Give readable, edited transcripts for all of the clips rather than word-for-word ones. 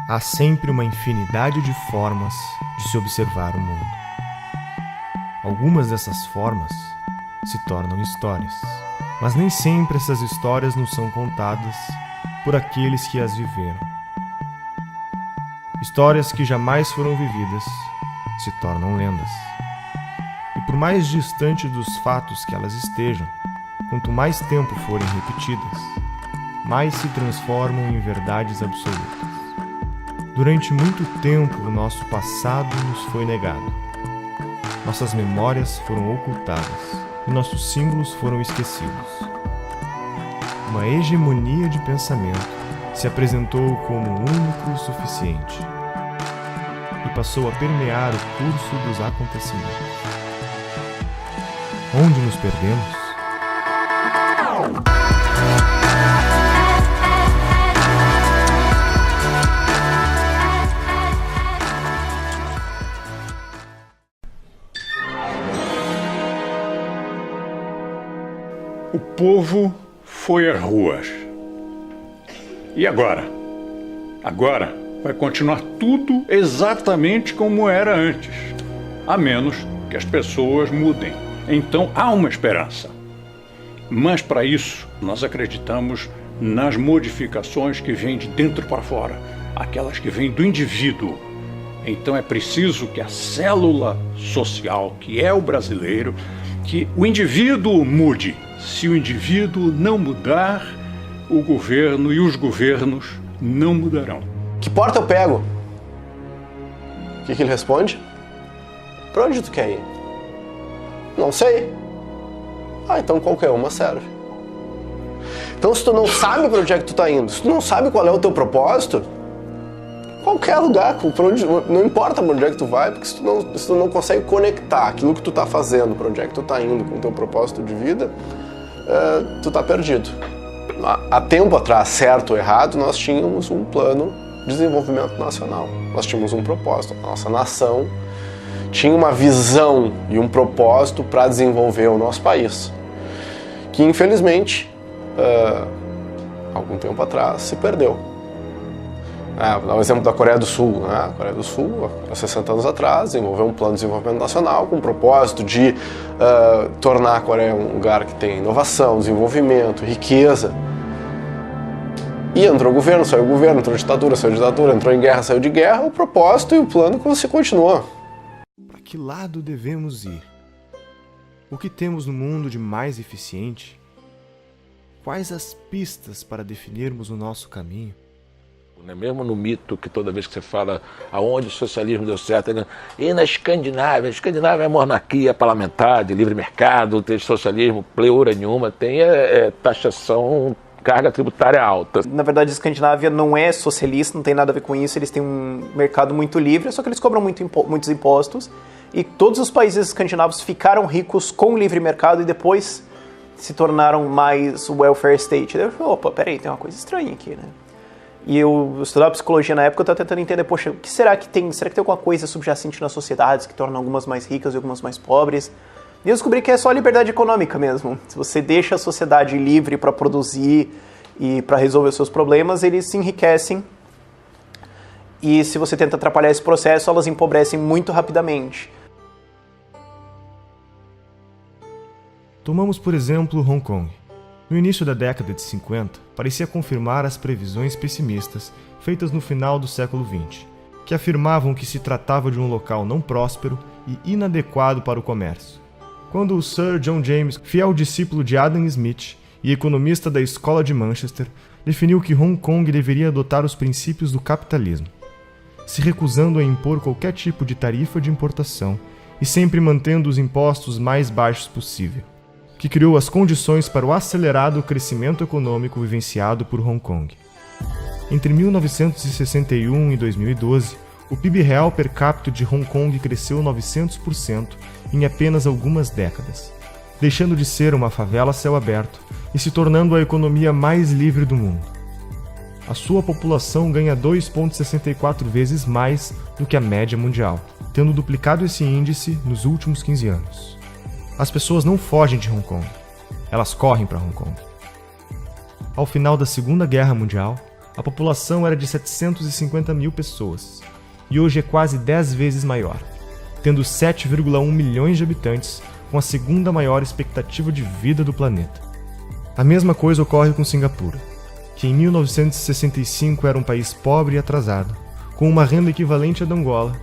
Há sempre uma infinidade de formas de se observar o mundo. Algumas dessas formas se tornam histórias, mas nem sempre essas histórias nos são contadas por aqueles que as viveram. Histórias que jamais foram vividas se tornam lendas. E por mais distante dos fatos que elas estejam, quanto mais tempo forem repetidas, mais se transformam em verdades absolutas. Durante muito tempo, o nosso passado nos foi negado. Nossas memórias foram ocultadas e nossos símbolos foram esquecidos. Uma hegemonia de pensamento se apresentou como único e suficiente e passou a permear o curso dos acontecimentos. Onde nos perdemos? O povo foi às ruas. E agora? Agora vai continuar tudo exatamente como era antes, a menos que as pessoas mudem. Então há uma esperança. Mas para isso, nós acreditamos nas modificações que vêm de dentro para fora, aquelas que vêm do indivíduo. Então é preciso que a célula social, que é o brasileiro, que o indivíduo mude. Se o indivíduo não mudar, o governo e os governos não mudarão. Que porta eu pego? O que ele responde? Pra onde tu quer ir? Não sei. Ah, então qualquer uma serve. Então se tu não sabe pra onde é que tu tá indo, se tu não sabe qual é o teu propósito, qualquer lugar, pra onde, não importa pra onde é que tu vai, porque se tu não consegue conectar aquilo que tu tá fazendo, pra onde é que tu tá indo com o teu propósito de vida, tu tá perdido. Há tempo atrás, certo ou errado, nós tínhamos um plano de desenvolvimento nacional. Nós tínhamos um propósito. A nossa nação tinha uma visão e um propósito para desenvolver o nosso país, que infelizmente, algum tempo atrás, se perdeu. Vou dar um exemplo da Coreia do Sul. A Coreia do Sul, há 60 anos atrás, desenvolveu um plano de desenvolvimento nacional com o propósito de tornar a Coreia um lugar que tem inovação, desenvolvimento, riqueza. E entrou governo, saiu governo, entrou ditadura, saiu ditadura, entrou em guerra, saiu de guerra. O propósito e o plano que você continuou. Para que lado devemos ir? O que temos no mundo de mais eficiente? Quais as pistas para definirmos o nosso caminho? Mesmo no mito que toda vez que você fala aonde o socialismo deu certo, e na Escandinávia, é monarquia parlamentar, de livre mercado, tem socialismo, pleura nenhuma, tem taxação, carga tributária alta. Na verdade, a Escandinávia não é socialista, não tem nada a ver com isso, eles têm um mercado muito livre, só que eles cobram muitos impostos, e todos os países escandinavos ficaram ricos com o livre mercado e depois se tornaram mais welfare state. Daí eu falei, opa, peraí, tem uma coisa estranha aqui, né? E eu estudava psicologia na época, eu estava tentando entender, poxa, o que será que tem? Será que tem alguma coisa subjacente nas sociedades que torna algumas mais ricas e algumas mais pobres? E eu descobri que é só a liberdade econômica mesmo. Se você deixa a sociedade livre para produzir e para resolver os seus problemas, eles se enriquecem. E se você tenta atrapalhar esse processo, elas empobrecem muito rapidamente. Tomamos, por exemplo, Hong Kong. No início da década de 50, parecia confirmar as previsões pessimistas feitas no final do século XX, que afirmavam que se tratava de um local não próspero e inadequado para o comércio. Quando o Sir John James, fiel discípulo de Adam Smith e economista da Escola de Manchester, definiu que Hong Kong deveria adotar os princípios do capitalismo, se recusando a impor qualquer tipo de tarifa de importação e sempre mantendo os impostos mais baixos possível, que criou as condições para o acelerado crescimento econômico vivenciado por Hong Kong. Entre 1961 e 2012, o PIB real per capita de Hong Kong cresceu 900% em apenas algumas décadas, deixando de ser uma favela a céu aberto e se tornando a economia mais livre do mundo. A sua população ganha 2,64 vezes mais do que a média mundial, tendo duplicado esse índice nos últimos 15 anos. As pessoas não fogem de Hong Kong, elas correm para Hong Kong. Ao final da Segunda Guerra Mundial, a população era de 750 mil pessoas, e hoje é quase 10 vezes maior, tendo 7,1 milhões de habitantes, com a segunda maior expectativa de vida do planeta. A mesma coisa ocorre com Singapura, que em 1965 era um país pobre e atrasado, com uma renda equivalente à da Angola,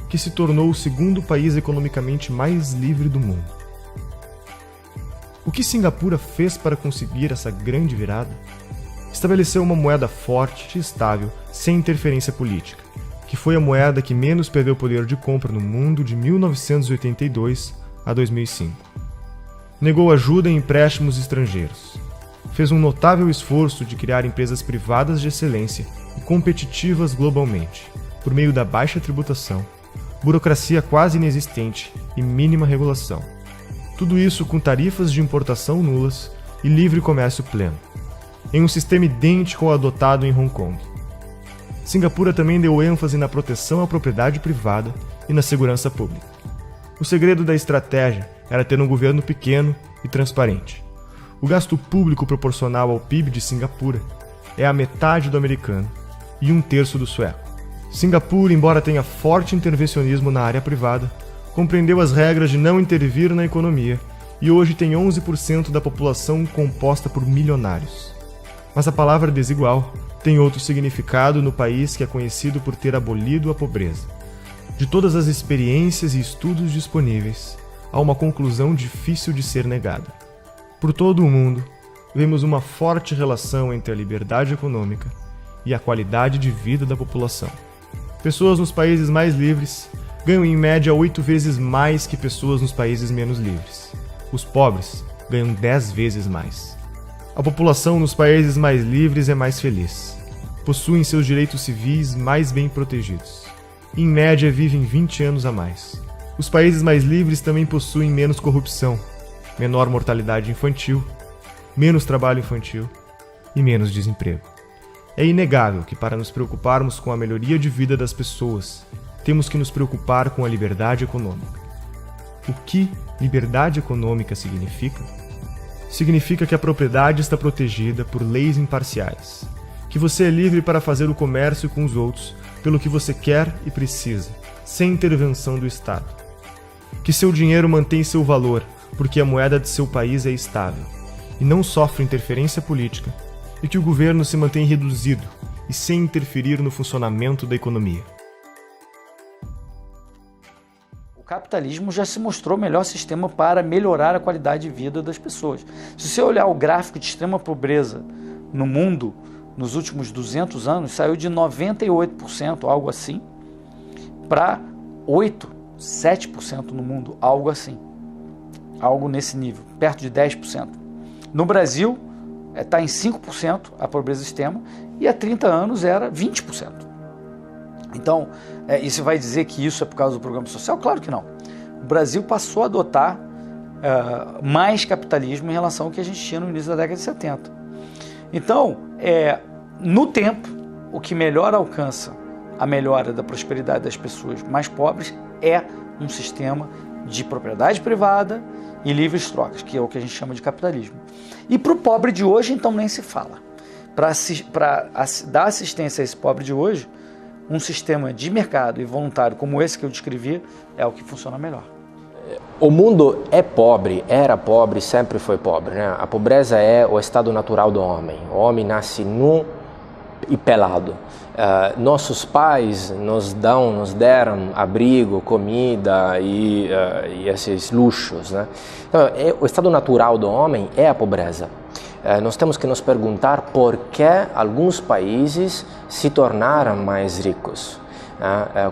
que se tornou o segundo país economicamente mais livre do mundo. O que Singapura fez para conseguir essa grande virada? Estabeleceu uma moeda forte e estável, sem interferência política, que foi a moeda que menos perdeu poder de compra no mundo de 1982 a 2005. Negou ajuda em empréstimos estrangeiros. Fez um notável esforço de criar empresas privadas de excelência e competitivas globalmente, por meio da baixa tributação, burocracia quase inexistente e mínima regulação. Tudo isso com tarifas de importação nulas e livre comércio pleno, em um sistema idêntico ao adotado em Hong Kong. Singapura também deu ênfase na proteção à propriedade privada e na segurança pública. O segredo da estratégia era ter um governo pequeno e transparente. O gasto público proporcional ao PIB de Singapura é a metade do americano e 1/3 do sueco. Singapura, embora tenha forte intervencionismo na área privada, compreendeu as regras de não intervir na economia e hoje tem 11% da população composta por milionários. Mas a palavra desigual tem outro significado no país que é conhecido por ter abolido a pobreza. De todas as experiências e estudos disponíveis, há uma conclusão difícil de ser negada. Por todo o mundo, vemos uma forte relação entre a liberdade econômica e a qualidade de vida da população. Pessoas nos países mais livres ganham em média 8 vezes mais que pessoas nos países menos livres. Os pobres ganham 10 vezes mais. A população nos países mais livres é mais feliz. Possuem seus direitos civis mais bem protegidos. Em média, vivem 20 anos a mais. Os países mais livres também possuem menos corrupção, menor mortalidade infantil, menos trabalho infantil e menos desemprego. É inegável que, para nos preocuparmos com a melhoria de vida das pessoas, temos que nos preocupar com a liberdade econômica. O que liberdade econômica significa? Significa que a propriedade está protegida por leis imparciais, que você é livre para fazer o comércio com os outros pelo que você quer e precisa, sem intervenção do Estado. Que seu dinheiro mantém seu valor porque a moeda de seu país é estável e não sofre interferência política, e que o governo se mantém reduzido e sem interferir no funcionamento da economia. O capitalismo já se mostrou o melhor sistema para melhorar a qualidade de vida das pessoas. Se você olhar o gráfico de extrema pobreza no mundo, nos últimos 200 anos, saiu de 98%, algo assim, para 7% no mundo, algo assim. Algo nesse nível, perto de 10%. No Brasil, está em 5% a pobreza extrema, e há 30 anos era 20%. Então, isso vai dizer que isso é por causa do programa social? Claro que não. O Brasil passou a adotar mais capitalismo em relação ao que a gente tinha no início da década de 70. Então, no tempo, o que melhor alcança a melhora da prosperidade das pessoas mais pobres é um sistema de propriedade privada e livres trocas, que é o que a gente chama de capitalismo. E para o pobre de hoje, então, nem se fala. Para dar assistência a esse pobre de hoje, um sistema de mercado e voluntário como esse que eu descrevi é o que funciona melhor. O mundo é pobre, era pobre, sempre foi pobre, né? A pobreza é o estado natural do homem. O homem nasce nu e pelado. Nossos pais nos deram abrigo, comida e esses luxos, né? Então, o estado natural do homem é a pobreza. Nós temos que nos perguntar por que alguns países se tornaram mais ricos.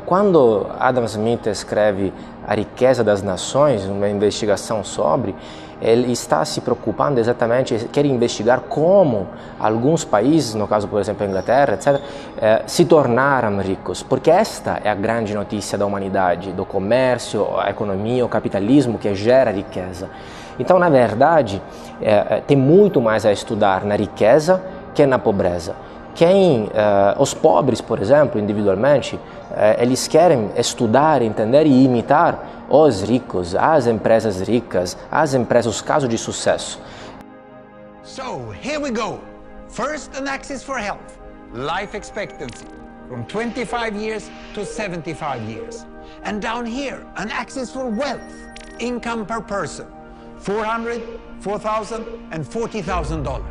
Quando Adam Smith escreve A Riqueza das Nações, uma investigação sobre, ele está se preocupando exatamente, quer investigar como alguns países, no caso, por exemplo, a Inglaterra, etc., se tornaram ricos, porque esta é a grande notícia da humanidade, do comércio, a economia, o capitalismo que gera riqueza. Então, na verdade, tem muito mais a estudar na riqueza que na pobreza. Os pobres, por exemplo, individualmente, eles querem estudar, entender e imitar os ricos, as empresas ricas, os casos de sucesso. So, here we go. First, an axis for health. life expectancy from 25 years to 75 years. And down here, an axis for wealth, income per person, $400,000, $4,000, and $40,000.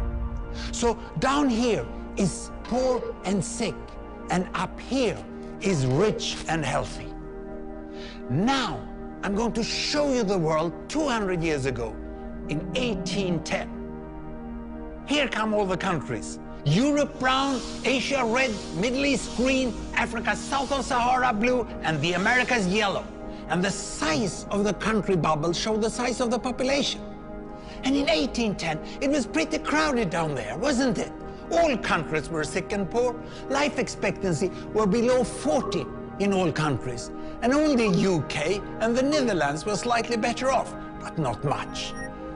So down here is poor and sick, and up here is rich and healthy. Now, I'm going to show you the world 200 years ago, in 1810. Here come all the countries. Europe brown, Asia red, Middle East green, Africa south of Sahara blue, and the Americas yellow. And the size of the country bubbles show the size of the population. And in 1810, it was pretty crowded down there, wasn't it? All countries were sick and poor. Life expectancy were below 40 in all countries. And only UK and the Netherlands were slightly better off, but not much.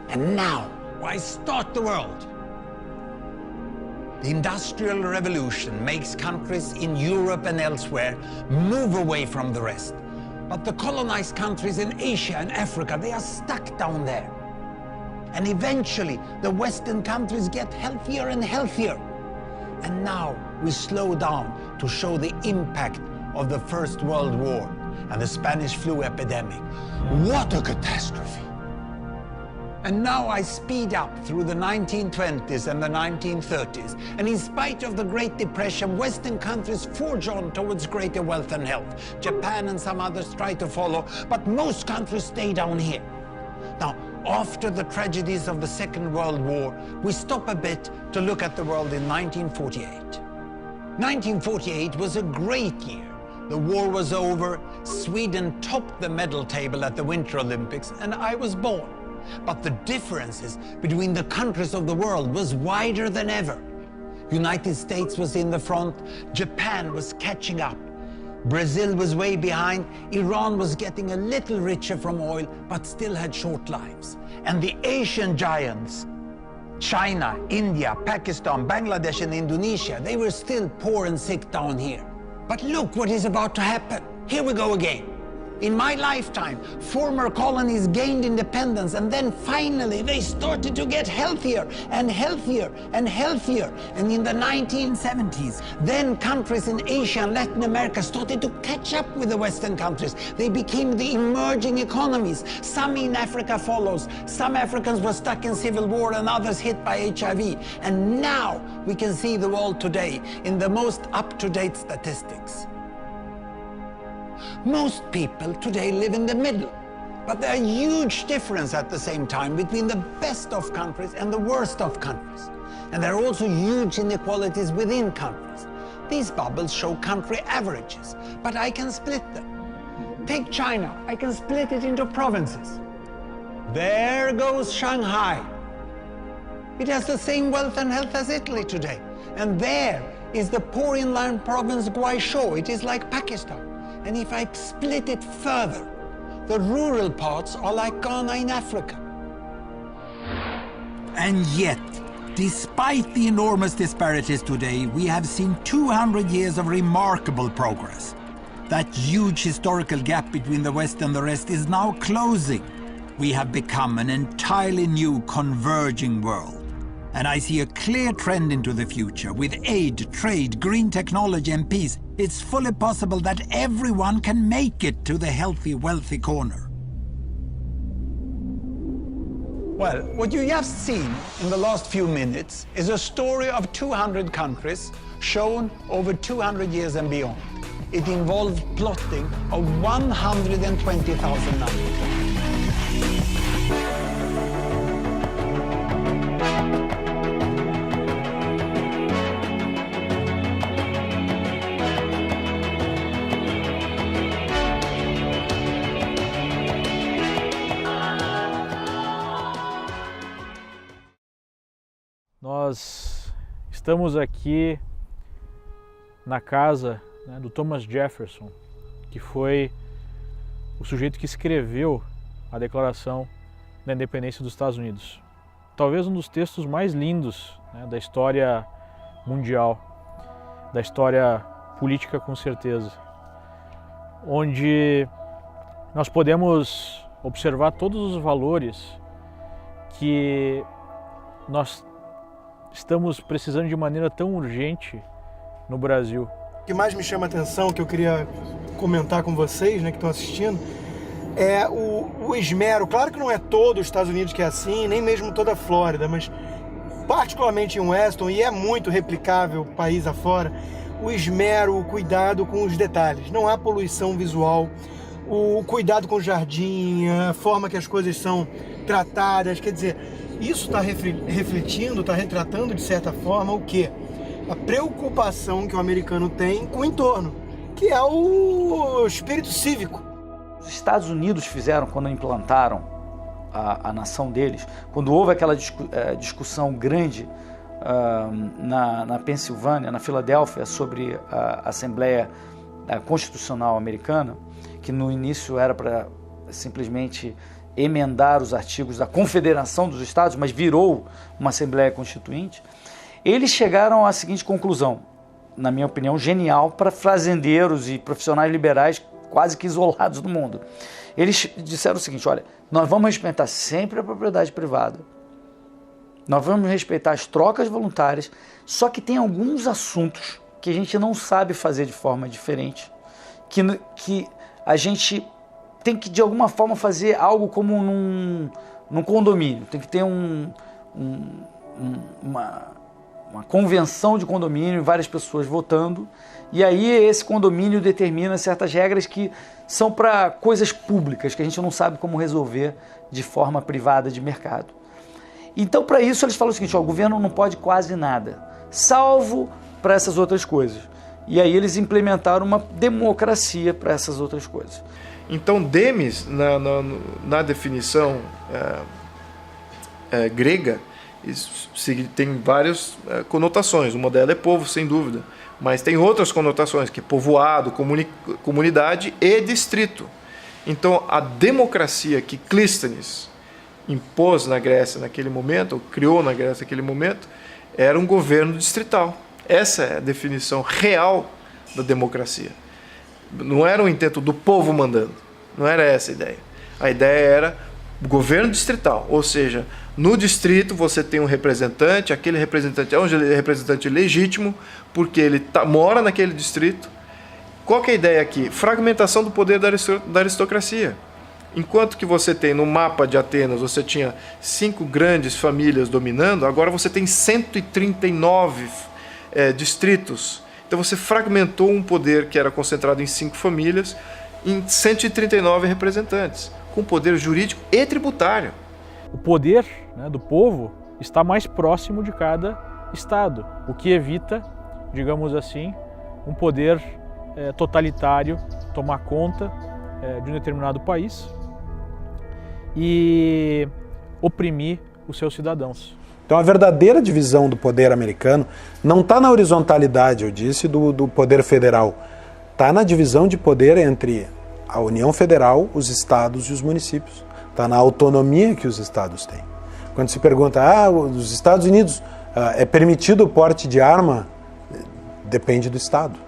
And now, why start the world? The Industrial Revolution makes countries in Europe and elsewhere move away from the rest. But the colonized countries in Asia and Africa, they are stuck down there. And eventually, the Western countries get healthier and healthier. And now we slow down to show the impact of the First World War and the Spanish flu epidemic. What a catastrophe! And now I speed up through the 1920s and the 1930s. And in spite of the Great Depression, Western countries forge on towards greater wealth and health. Japan and some others try to follow, but most countries stay down here. Now, after the tragedies of the Second World War, we stop a bit to look at the world in 1948. 1948 was a great year. The war was over, Sweden topped the medal table at the Winter Olympics, and I was born. But the differences between the countries of the world was wider than ever. United States was in the front, Japan was catching up. Brazil was way behind, Iran was getting a little richer from oil, but still had short lives. And the Asian giants, China, India, Pakistan, Bangladesh, and Indonesia, they were still poor and sick down here. But look what is about to happen. Here we go again. In my lifetime, former colonies gained independence, and then finally they started to get healthier and healthier and healthier. And in the 1970s, then countries in Asia and Latin America started to catch up with the Western countries. They became the emerging economies. Some in Africa follows. Some Africans were stuck in civil war and others hit by HIV. And now we can see the world today in the most up-to-date statistics. Most people today live in the middle, but there are huge differences at the same time between the best of countries and the worst of countries. And there are also huge inequalities within countries. These bubbles show country averages, but I can split them. Take China, I can split it into provinces. There goes Shanghai. It has the same wealth and health as Italy today. And there is the poor inland province Guizhou. It is like Pakistan. And if I split it further, the rural parts are like Ghana in Africa. And yet, despite the enormous disparities today, we have seen 200 years of remarkable progress. That huge historical gap between the West and the rest is now closing. We have become an entirely new converging world. And I see a clear trend into the future. With aid, trade, green technology and peace, it's fully possible that everyone can make it to the healthy, wealthy corner. Well, what you just seen in the last few minutes is a story of 200 countries shown over 200 years and beyond. It involved plotting of 120,000 numbers. Nós estamos aqui na casa, né, do Thomas Jefferson, que foi o sujeito que escreveu a Declaração da Independência dos Estados Unidos. Talvez um dos textos mais lindos, né, da história mundial, da história política com certeza, onde nós podemos observar todos os valores que nós estamos precisando de maneira tão urgente no Brasil. O que mais me chama a atenção, que eu queria comentar com vocês, né, que estão assistindo, é o esmero. Claro que não é todo os Estados Unidos que é assim, nem mesmo toda a Flórida, mas particularmente em Weston, e é muito replicável país afora, o esmero, o cuidado com os detalhes. Não há poluição visual, o cuidado com o jardim, a forma que as coisas são tratadas. Quer dizer, isso está refletindo, está retratando de certa forma o quê? A preocupação que o americano tem com o entorno, que é o espírito cívico. Os Estados Unidos fizeram quando implantaram a nação deles, quando houve aquela discussão grande na Pensilvânia, na Filadélfia, sobre a Assembleia Constitucional Americana, que no início era para simplesmente emendar os artigos da Confederação dos Estados, mas virou uma Assembleia Constituinte, eles chegaram à seguinte conclusão, na minha opinião, genial para fazendeiros e profissionais liberais quase que isolados do mundo. Eles disseram o seguinte: olha, nós vamos respeitar sempre a propriedade privada, nós vamos respeitar as trocas voluntárias, só que tem alguns assuntos que a gente não sabe fazer de forma diferente, que a gente tem que de alguma forma fazer algo como num condomínio, tem que ter uma convenção de condomínio, várias pessoas votando, e aí esse condomínio determina certas regras que são para coisas públicas, que a gente não sabe como resolver de forma privada de mercado. Então, para isso, eles falam o seguinte: ó, o governo não pode quase nada, salvo para essas outras coisas. E aí eles implementaram uma democracia para essas outras coisas. Então, demis, na definição grega, tem várias conotações. Uma delas é povo, sem dúvida, mas tem outras conotações, que é povoado, comunidade e distrito. Então, a democracia que Clístenes impôs na Grécia naquele momento, ou criou na Grécia naquele momento, era um governo distrital. Essa é a definição real da democracia. Não era um intento do povo mandando, não era essa a ideia. A ideia era governo distrital, ou seja, no distrito você tem um representante, aquele representante é um representante legítimo, porque ele mora naquele distrito. Qual que é a ideia aqui? Fragmentação do poder da aristocracia. Enquanto que você tem no mapa de Atenas, você tinha 5 grandes famílias dominando, agora você tem 139 distritos. Então você fragmentou um poder que era concentrado em 5 famílias em 139 representantes, com poder jurídico e tributário. O poder, né, do povo está mais próximo de cada estado, o que evita, digamos assim, um poder totalitário tomar conta de um determinado país e oprimir os seus cidadãos. Então a verdadeira divisão do poder americano não está na horizontalidade, eu disse, do poder federal. Está na divisão de poder entre a União Federal, os estados e os municípios. Está na autonomia que os estados têm. Quando se pergunta, os Estados Unidos é permitido o porte de arma? Depende do estado.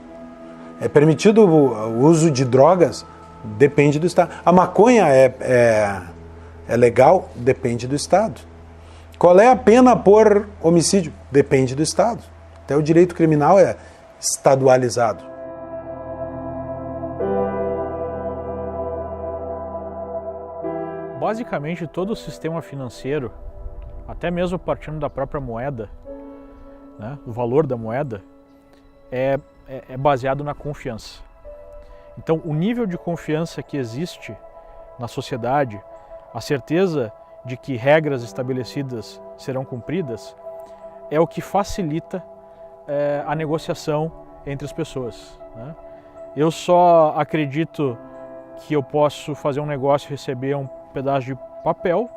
É permitido o uso de drogas? Depende do estado. A maconha é legal? Depende do estado. Qual é a pena por homicídio? Depende do estado. Até o direito criminal é estadualizado. Basicamente, todo o sistema financeiro, até mesmo partindo da própria moeda, né, o valor da moeda, é baseado na confiança. Então, o nível de confiança que existe na sociedade, a certeza de que regras estabelecidas serão cumpridas, é o que facilita a negociação entre as pessoas, né? Eu só acredito que eu posso fazer um negócio e receber um pedaço de papel,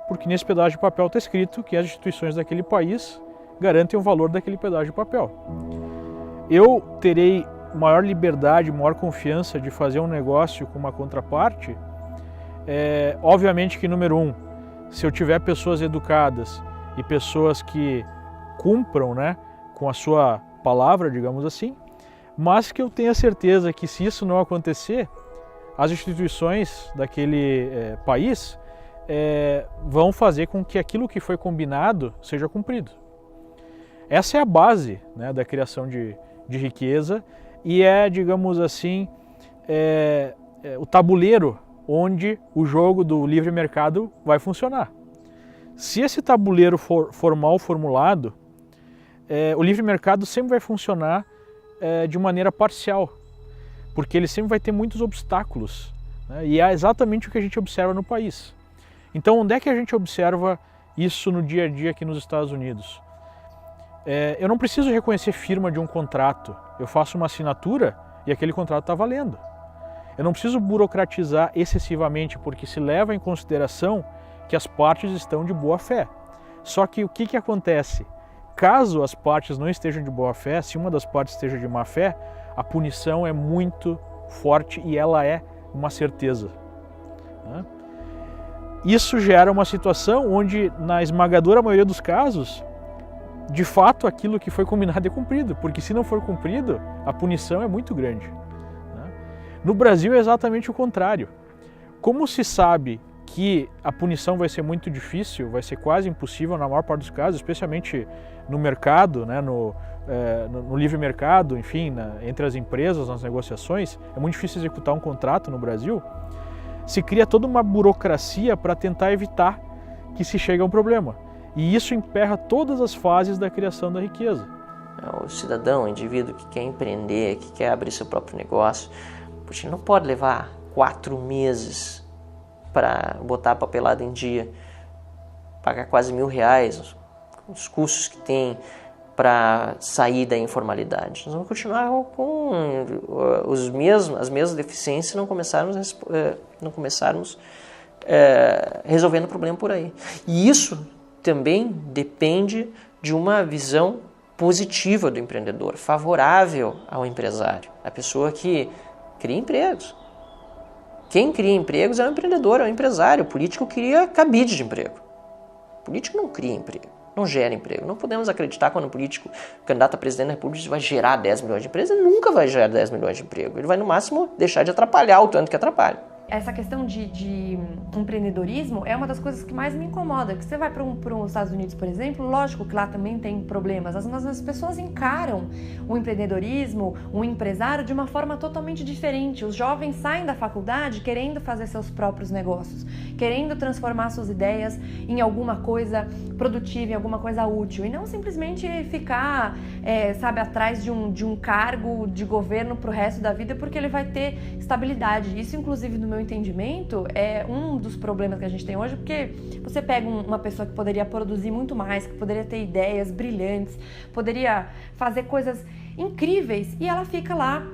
porque nesse pedaço de papel está escrito que as instituições daquele país garantem o valor daquele pedaço de papel. Eu terei maior liberdade, maior confiança de fazer um negócio com uma contraparte, obviamente que, número 1, se eu tiver pessoas educadas e pessoas que cumpram, né, com a sua palavra, digamos assim, mas que eu tenha certeza que, se isso não acontecer, as instituições daquele país vão fazer com que aquilo que foi combinado seja cumprido. Essa é a base, né, da criação de de riqueza e é, digamos assim, o tabuleiro onde o jogo do livre mercado vai funcionar. Se esse tabuleiro for mal formulado, o livre mercado sempre vai funcionar de maneira parcial, porque ele sempre vai ter muitos obstáculos, né? E é exatamente o que a gente observa no país. Então, onde é que a gente observa isso no dia a dia aqui nos Estados Unidos? Eu não preciso reconhecer firma de um contrato, eu faço uma assinatura e aquele contrato está valendo. Eu não preciso burocratizar excessivamente, porque se leva em consideração que as partes estão de boa fé. Só que o que acontece? Caso as partes não estejam de boa fé, se uma das partes esteja de má fé, a punição é muito forte e ela é uma certeza, né? Isso gera uma situação onde, na esmagadora maioria dos casos, de fato aquilo que foi combinado é cumprido, porque se não for cumprido, a punição é muito grande, né? No Brasil é exatamente o contrário. Como se sabe que a punição vai ser muito difícil, vai ser quase impossível na maior parte dos casos, especialmente no mercado, né, no livre mercado, enfim, entre as empresas, nas negociações, é muito difícil executar um contrato no Brasil, se cria toda uma burocracia para tentar evitar que se chegue a um problema. E isso emperra todas as fases da criação da riqueza. O cidadão, o indivíduo que quer empreender, que quer abrir seu próprio negócio, ele não pode levar 4 meses para botar a papelada em dia, pagar quase R$1.000, os custos que tem para sair da informalidade. Nós vamos continuar com as mesmas deficiências se não começarmos resolvendo o problema por aí. E isso também depende de uma visão positiva do empreendedor, favorável ao empresário, a pessoa que cria empregos. Quem cria empregos é o empreendedor, é o empresário. O político cria cabide de emprego. O político não cria emprego, não gera emprego. Não podemos acreditar quando o político, candidato a presidente da República, vai gerar 10 milhões de empregos. Ele nunca vai gerar 10 milhões de emprego. Ele vai, no máximo, deixar de atrapalhar o tanto que atrapalha. Essa questão de empreendedorismo é uma das coisas que mais me incomoda. Que você vai para os Estados Unidos, por exemplo, lógico que lá também tem problemas, mas as pessoas encaram o empreendedorismo, o empresário, de uma forma totalmente diferente. Os jovens saem da faculdade querendo fazer seus próprios negócios, querendo transformar suas ideias em alguma coisa produtiva, em alguma coisa útil, e não simplesmente ficar, atrás de um cargo de governo para o resto da vida, porque ele vai ter estabilidade. Isso, inclusive, no meu entendimento, é um dos problemas que a gente tem hoje, porque você pega uma pessoa que poderia produzir muito mais, que poderia ter ideias brilhantes, poderia fazer coisas incríveis, e ela fica lá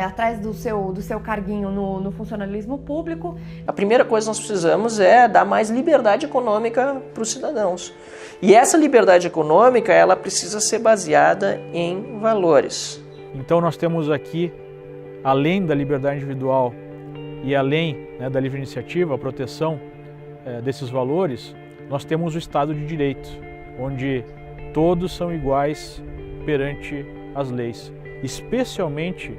atrás do seu carguinho no funcionalismo público. A primeira coisa que nós precisamos é dar mais liberdade econômica para os cidadãos. E essa liberdade econômica, ela precisa ser baseada em valores. Então nós temos aqui, além da liberdade individual e além, né, da livre iniciativa, a proteção desses valores, nós temos o Estado de Direito, onde todos são iguais perante as leis, especialmente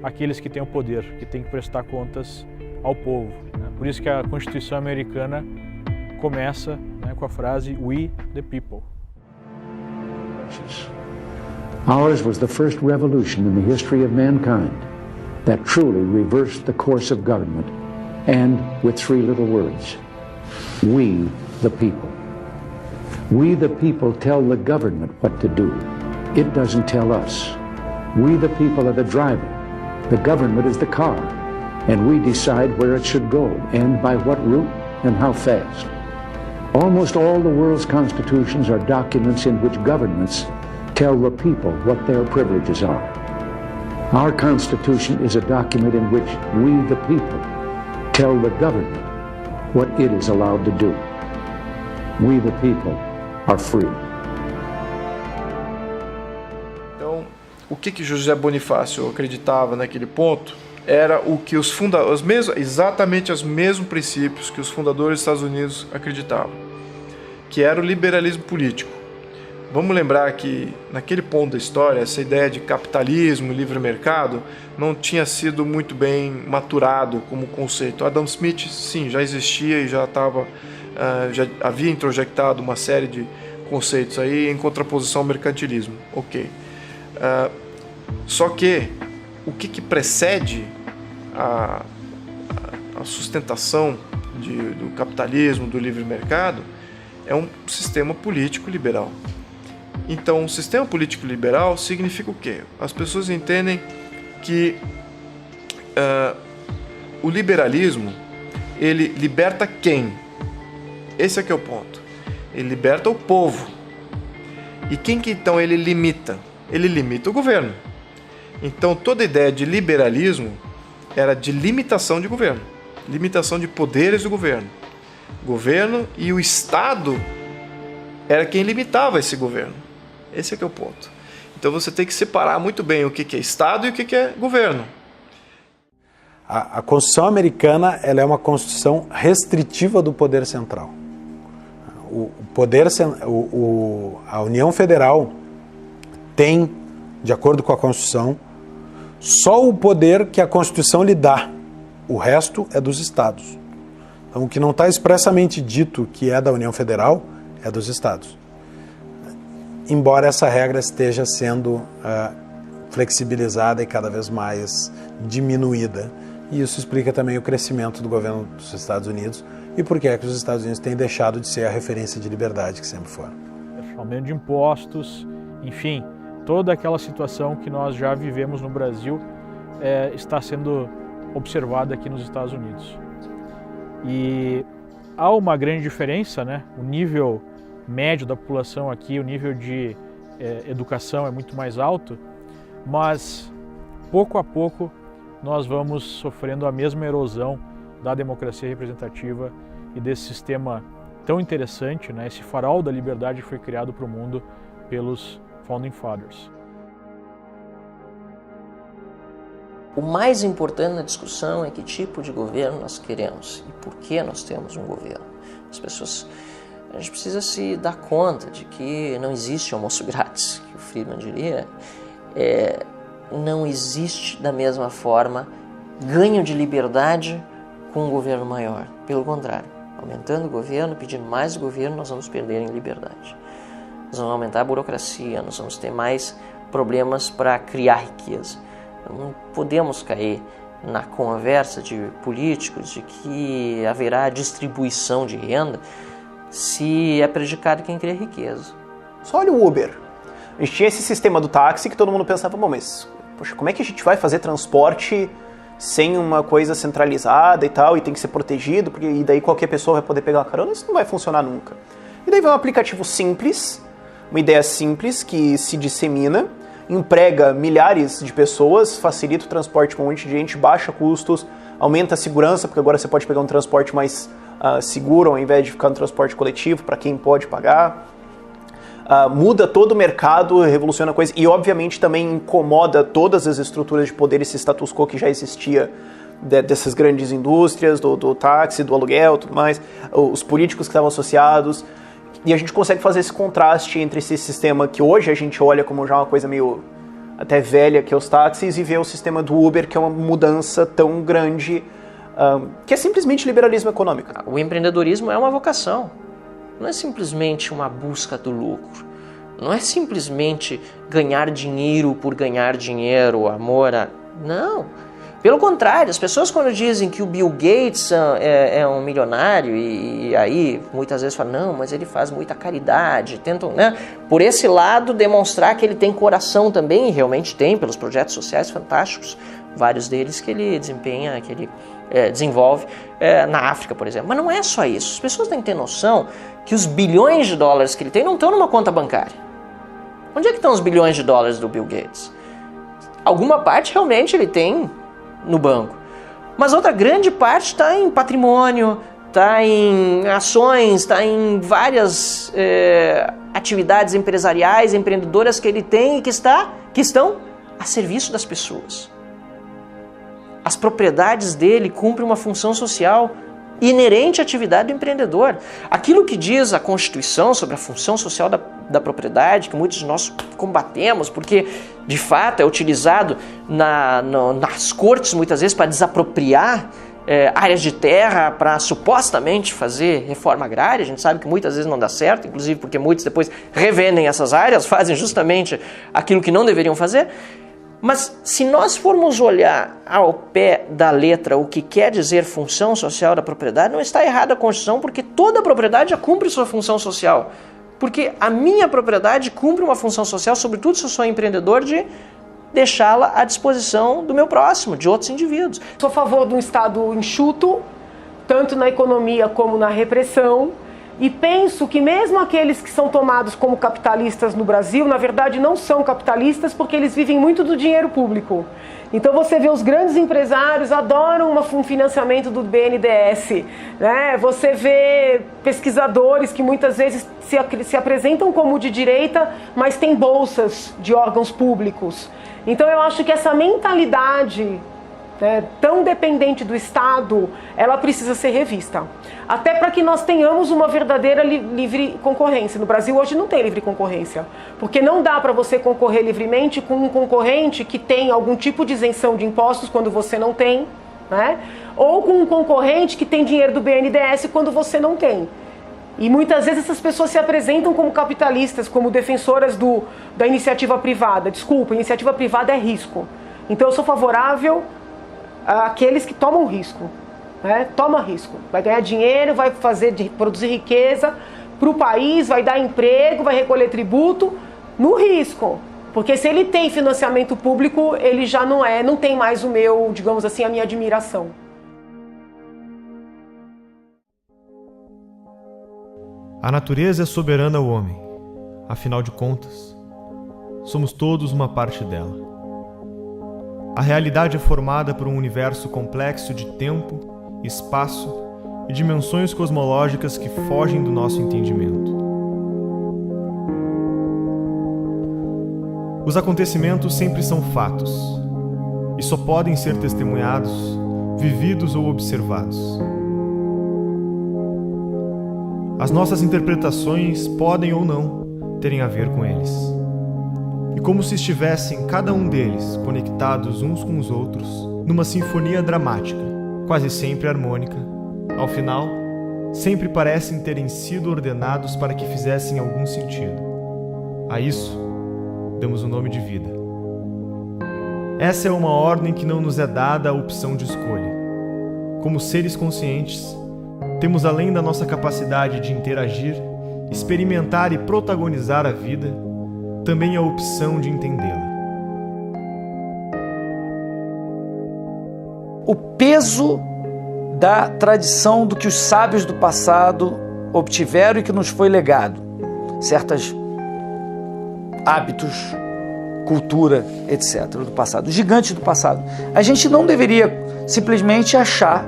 aqueles que têm o poder, que têm que prestar contas ao povo, né? Por isso que a Constituição americana começa, né, com a frase "We the people". Ours was the first revolution in the history of mankind that truly reversed the course of government, and with 3 little words: we the people. We the people tell the government what to do. It doesn't tell us. We the people are the driver. The government is the car, and we decide where it should go and by what route and how fast. Almost all the world's constitutions are documents in which governments tell the people what their privileges are. Our Constitution is a document in which we, the people, tell the government what it is allowed to do. We, the people, are free. Então, o que José Bonifácio acreditava naquele ponto era o que os fundadores, exatamente os mesmos princípios que os fundadores dos Estados Unidos acreditavam, que era o liberalismo político. Vamos lembrar que, naquele ponto da história, essa ideia de capitalismo, livre mercado, não tinha sido muito bem maturado como conceito. Adam Smith, sim, já existia e já havia introjectado uma série de conceitos aí em contraposição ao mercantilismo. Ok. Só que o que precede a sustentação do capitalismo, do livre mercado, é um sistema político liberal. Então, o sistema político liberal significa o quê? As pessoas entendem que o liberalismo, ele liberta quem? Esse é que é o ponto. Ele liberta o povo. E quem que então ele limita? Ele limita o governo. Então, toda a ideia de liberalismo era de limitação de governo, limitação de poderes do governo. O governo e o Estado era quem limitava esse governo. Esse é que é o ponto. Então você tem que separar muito bem o que é Estado e o que é governo. A Constituição americana, ela é uma Constituição restritiva do poder central. A União Federal tem, de acordo com a Constituição, só o poder que a Constituição lhe dá. O resto é dos Estados. Então, o que não está expressamente dito que é da União Federal é dos Estados. Embora essa regra esteja sendo flexibilizada e cada vez mais diminuída. E isso explica também o crescimento do governo dos Estados Unidos e por que é que os Estados Unidos têm deixado de ser a referência de liberdade que sempre foram. Aumento de impostos, enfim, toda aquela situação que nós já vivemos no Brasil está sendo observada aqui nos Estados Unidos. E há uma grande diferença, né? O nível médio da população aqui, o nível de educação é muito mais alto, mas pouco a pouco nós vamos sofrendo a mesma erosão da democracia representativa e desse sistema tão interessante, né? Esse farol da liberdade que foi criado para o mundo pelos Founding Fathers. O mais importante na discussão é que tipo de governo nós queremos e por que nós temos um governo. A gente precisa se dar conta de que não existe almoço grátis, que o Friedman diria. Não existe da mesma forma ganho de liberdade com um governo maior. Pelo contrário, aumentando o governo, pedindo mais governo, nós vamos perder em liberdade. Nós vamos aumentar a burocracia, nós vamos ter mais problemas para criar riqueza. Não podemos cair na conversa de políticos de que haverá distribuição de renda se é prejudicado quem cria riqueza. Só olha o Uber. A gente tinha esse sistema do táxi que todo mundo pensava, bom, mas poxa, como é que a gente vai fazer transporte sem uma coisa centralizada e tal, e tem que ser protegido, porque e daí qualquer pessoa vai poder pegar uma carona? Isso não vai funcionar nunca. E daí vem um aplicativo simples, uma ideia simples que se dissemina, emprega milhares de pessoas, facilita o transporte com um monte de gente, baixa custos, aumenta a segurança, porque agora você pode pegar um transporte mais seguro ao invés de ficar no transporte coletivo, para quem pode pagar. Muda todo o mercado, revoluciona a coisa e obviamente também incomoda todas as estruturas de poder, esse status quo que já existia dessas grandes indústrias, do táxi, do aluguel, tudo mais, os políticos que estavam associados. E a gente consegue fazer esse contraste entre esse sistema que hoje a gente olha como já uma coisa meio até velha, que é os táxis, e ver o sistema do Uber, que é uma mudança tão grande, que é simplesmente liberalismo econômico. O empreendedorismo é uma vocação, não é simplesmente uma busca do lucro, não é simplesmente ganhar dinheiro por ganhar dinheiro, amor a... Não. Pelo contrário, as pessoas quando dizem que o Bill Gates é um milionário e aí muitas vezes falam, não, mas ele faz muita caridade, tentam, né, por esse lado demonstrar que ele tem coração também, e realmente tem, pelos projetos sociais fantásticos, vários deles que ele desempenha, que ele desenvolve na África, por exemplo. Mas não é só isso, as pessoas têm que ter noção que os bilhões de dólares que ele tem não estão numa conta bancária. Onde é que estão os bilhões de dólares do Bill Gates? Alguma parte realmente ele tem no banco, mas outra grande parte está em patrimônio, está em ações, está em várias atividades empresariais, empreendedoras que ele tem e que estão a serviço das pessoas. As propriedades dele cumprem uma função social inerente à atividade do empreendedor. Aquilo que diz a Constituição sobre a função social da propriedade, que muitos de nós combatemos, porque de fato é utilizado nas cortes muitas vezes para desapropriar áreas de terra para supostamente fazer reforma agrária. A gente sabe que muitas vezes não dá certo, inclusive porque muitos depois revendem essas áreas, fazem justamente aquilo que não deveriam fazer. Mas se nós formos olhar ao pé da letra o que quer dizer função social da propriedade, não está errada a Constituição, porque toda propriedade já cumpre sua função social. Porque a minha propriedade cumpre uma função social, sobretudo se eu sou empreendedor, de deixá-la à disposição do meu próximo, de outros indivíduos. Sou a favor de um Estado enxuto, tanto na economia como na repressão, e penso que mesmo aqueles que são tomados como capitalistas no Brasil, na verdade não são capitalistas porque eles vivem muito do dinheiro público. Então você vê os grandes empresários adoram um financiamento do BNDES, né? Você vê pesquisadores que muitas vezes se apresentam como de direita, mas têm bolsas de órgãos públicos. Então eu acho que essa mentalidade tão dependente do Estado, ela precisa ser revista. Até para que nós tenhamos uma verdadeira livre concorrência. No Brasil hoje não tem livre concorrência, porque não dá para você concorrer livremente com um concorrente que tem algum tipo de isenção de impostos quando você não tem, né? Ou com um concorrente que tem dinheiro do BNDES quando você não tem. E muitas vezes essas pessoas se apresentam como capitalistas, como defensoras da iniciativa privada. Desculpa, iniciativa privada é risco. Então eu sou favorável àqueles que tomam risco. Toma risco. Vai ganhar dinheiro, vai produzir riqueza para o país, vai dar emprego, vai recolher tributo no risco. Porque se ele tem financiamento público, ele já não tem mais o meu, digamos assim, a minha admiração. A natureza é soberana ao homem. Afinal de contas, somos todos uma parte dela. A realidade é formada por um universo complexo de tempo, espaço e dimensões cosmológicas que fogem do nosso entendimento. Os acontecimentos sempre são fatos e só podem ser testemunhados, vividos ou observados. As nossas interpretações podem ou não terem a ver com eles. E como se estivessem cada um deles conectados uns com os outros numa sinfonia dramática, quase sempre harmônica, ao final, sempre parecem terem sido ordenados para que fizessem algum sentido. A isso, damos o nome de vida. Essa é uma ordem que não nos é dada a opção de escolha. Como seres conscientes, temos além da nossa capacidade de interagir, experimentar e protagonizar a vida, também a opção de entendê-la. O peso da tradição do que os sábios do passado obtiveram e que nos foi legado. Certos hábitos, cultura, etc. do passado. Os gigantes do passado. A gente não deveria simplesmente achar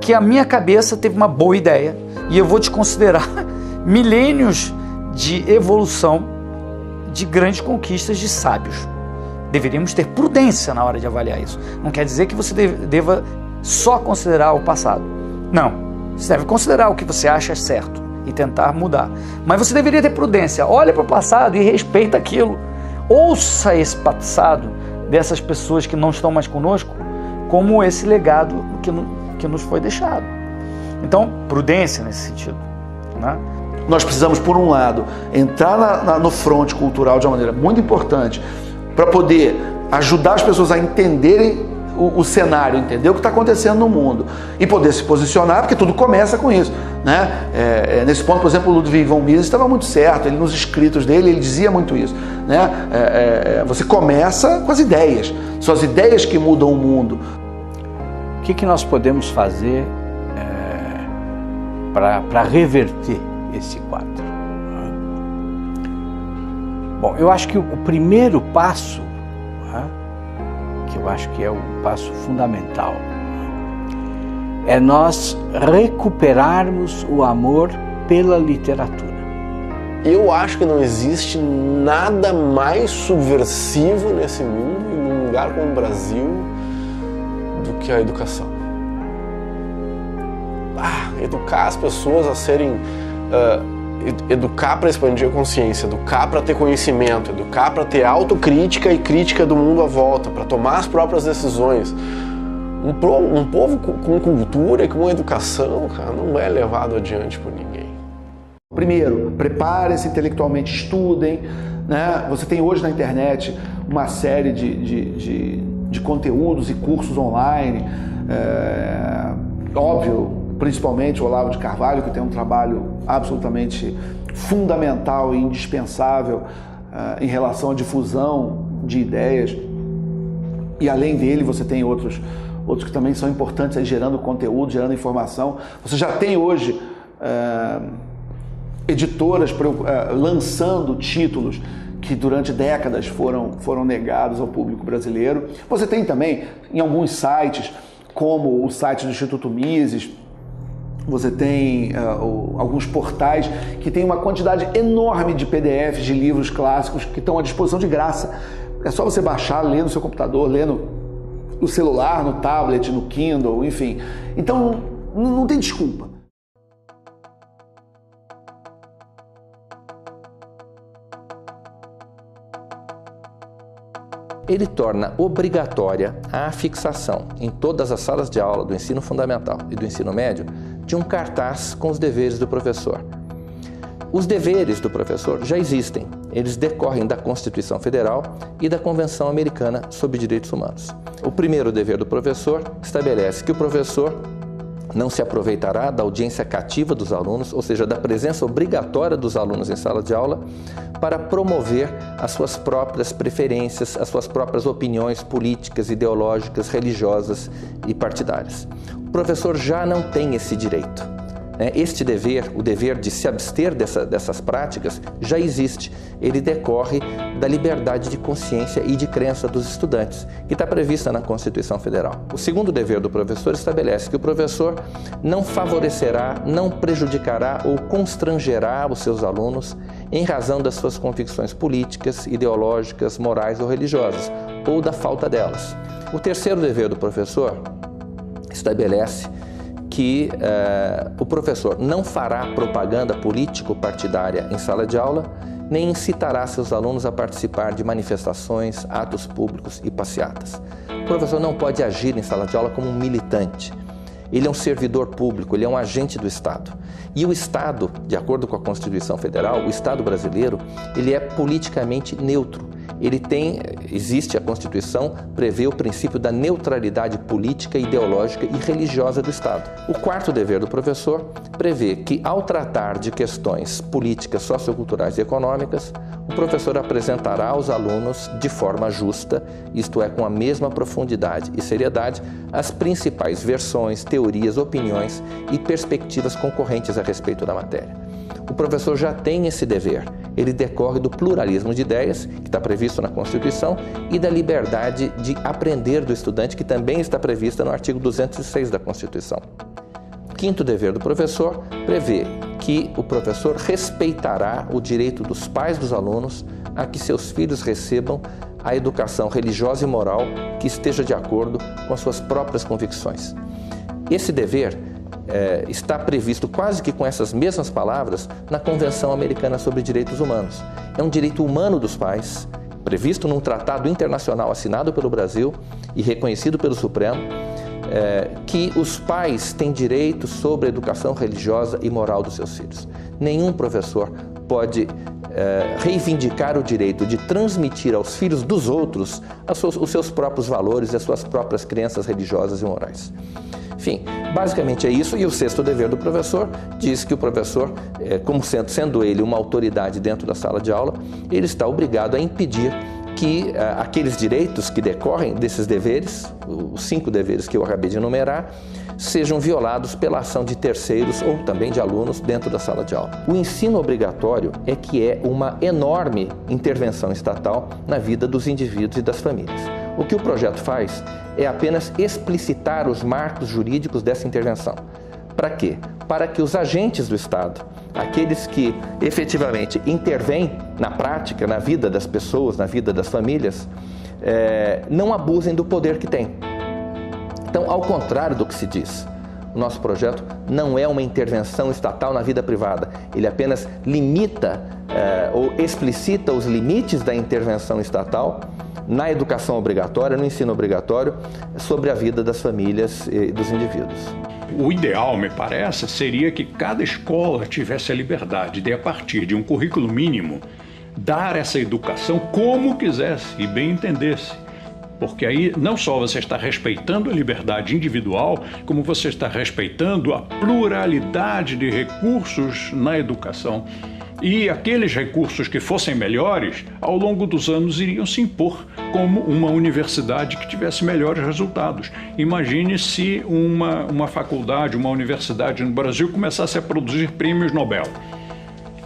que a minha cabeça teve uma boa ideia e eu vou desconsiderar milênios de evolução de grandes conquistas de sábios. Deveríamos ter prudência na hora de avaliar isso. Não quer dizer que você deva só considerar o passado. Não. Você deve considerar o que você acha certo e tentar mudar. Mas você deveria ter prudência. Olha para o passado e respeita aquilo. Ouça esse passado dessas pessoas que não estão mais conosco como esse legado que nos foi deixado. Então, prudência nesse sentido, né? Nós precisamos, por um lado, entrar no fronte cultural de uma maneira muito importante para poder ajudar as pessoas a entenderem o cenário, entender o que está acontecendo no mundo e poder se posicionar, porque tudo começa com isso, né? Nesse ponto, por exemplo, o Ludwig von Mises estava muito certo, ele nos escritos dele, ele dizia muito isso, né? Você começa com as ideias, são as ideias que mudam o mundo. O que nós podemos fazer para reverter esse quadro? Bom, eu acho que o primeiro passo, que eu acho que é o passo fundamental, é nós recuperarmos o amor pela literatura. Eu acho que não existe nada mais subversivo nesse mundo, e num lugar como o Brasil, do que a educação. Educar as pessoas a serem... educar para expandir a consciência, educar para ter conhecimento, educar para ter autocrítica e crítica do mundo à volta, para tomar as próprias decisões. Um povo com cultura e com educação, cara, não é levado adiante por ninguém. Primeiro, preparem-se intelectualmente, estudem, né? Você tem hoje na internet uma série de conteúdos e cursos online, óbvio, principalmente o Olavo de Carvalho, que tem um trabalho absolutamente fundamental e indispensável em relação à difusão de ideias. E além dele, você tem outros que também são importantes, aí, gerando conteúdo, gerando informação. Você já tem hoje editoras lançando títulos que durante décadas foram negados ao público brasileiro. Você tem também em alguns sites, como o site do Instituto Mises, você tem alguns portais que tem uma quantidade enorme de PDFs de livros clássicos que estão à disposição de graça. É só você baixar, ler no seu computador, ler no celular, no tablet, no Kindle, enfim. Então, não tem desculpa. Ele torna obrigatória a fixação em todas as salas de aula do ensino fundamental e do ensino médio de um cartaz com os deveres do professor. Os deveres do professor já existem, eles decorrem da Constituição Federal e da Convenção Americana sobre Direitos Humanos. O primeiro dever do professor estabelece que o professor não se aproveitará da audiência cativa dos alunos, ou seja, da presença obrigatória dos alunos em sala de aula, para promover as suas próprias preferências, as suas próprias opiniões políticas, ideológicas, religiosas e partidárias. O professor já não tem esse direito. Este dever, o dever de se abster dessas práticas, já existe. Ele decorre da liberdade de consciência e de crença dos estudantes, que está prevista na Constituição Federal. O segundo dever do professor estabelece que o professor não favorecerá, não prejudicará ou constrangerá os seus alunos em razão das suas convicções políticas, ideológicas, morais ou religiosas, ou da falta delas. O terceiro dever do professor estabelece que o professor não fará propaganda político-partidária em sala de aula, nem incitará seus alunos a participar de manifestações, atos públicos e passeatas. O professor não pode agir em sala de aula como um militante. Ele é um servidor público, ele é um agente do Estado. E o Estado, de acordo com a Constituição Federal, o Estado brasileiro, ele é politicamente neutro. Existe a Constituição, prevê o princípio da neutralidade política, ideológica e religiosa do Estado. O quarto dever do professor prevê que, ao tratar de questões políticas, socioculturais e econômicas, o professor apresentará aos alunos de forma justa, isto é, com a mesma profundidade e seriedade, as principais versões, teorias, opiniões e perspectivas concorrentes a respeito da matéria. O professor já tem esse dever. Ele decorre do pluralismo de ideias, que está previsto na Constituição, e da liberdade de aprender do estudante, que também está prevista no artigo 206 da Constituição. O quinto dever do professor prevê que o professor respeitará o direito dos pais dos alunos a que seus filhos recebam a educação religiosa e moral que esteja de acordo com as suas próprias convicções. Esse dever está previsto quase que com essas mesmas palavras na Convenção Americana sobre Direitos Humanos. É um direito humano dos pais, previsto num tratado internacional assinado pelo Brasil e reconhecido pelo Supremo, que os pais têm direito sobre a educação religiosa e moral dos seus filhos. Nenhum professor pode reivindicar o direito de transmitir aos filhos dos outros os seus próprios valores e as suas próprias crenças religiosas e morais. Enfim, basicamente é isso. E o sexto dever do professor diz que o professor, como sendo ele uma autoridade dentro da sala de aula, ele está obrigado a impedir que aqueles direitos que decorrem desses deveres, os 5 deveres que eu acabei de enumerar, sejam violados pela ação de terceiros ou também de alunos dentro da sala de aula. O ensino obrigatório é uma enorme intervenção estatal na vida dos indivíduos e das famílias. O que o projeto faz é apenas explicitar os marcos jurídicos dessa intervenção. Para quê? Para que os agentes do Estado, aqueles que efetivamente intervêm na prática, na vida das pessoas, na vida das famílias, não abusem do poder que têm. Então, ao contrário do que se diz, o nosso projeto não é uma intervenção estatal na vida privada. Ele apenas limita ou explicita os limites da intervenção estatal na educação obrigatória, no ensino obrigatório, sobre a vida das famílias e dos indivíduos. O ideal, me parece, seria que cada escola tivesse a liberdade de, a partir de um currículo mínimo, dar essa educação como quisesse e bem entendesse. Porque aí não só você está respeitando a liberdade individual, como você está respeitando a pluralidade de recursos na educação. E aqueles recursos que fossem melhores, ao longo dos anos iriam se impor como uma universidade que tivesse melhores resultados. Imagine se uma faculdade, uma universidade no Brasil começasse a produzir prêmios Nobel.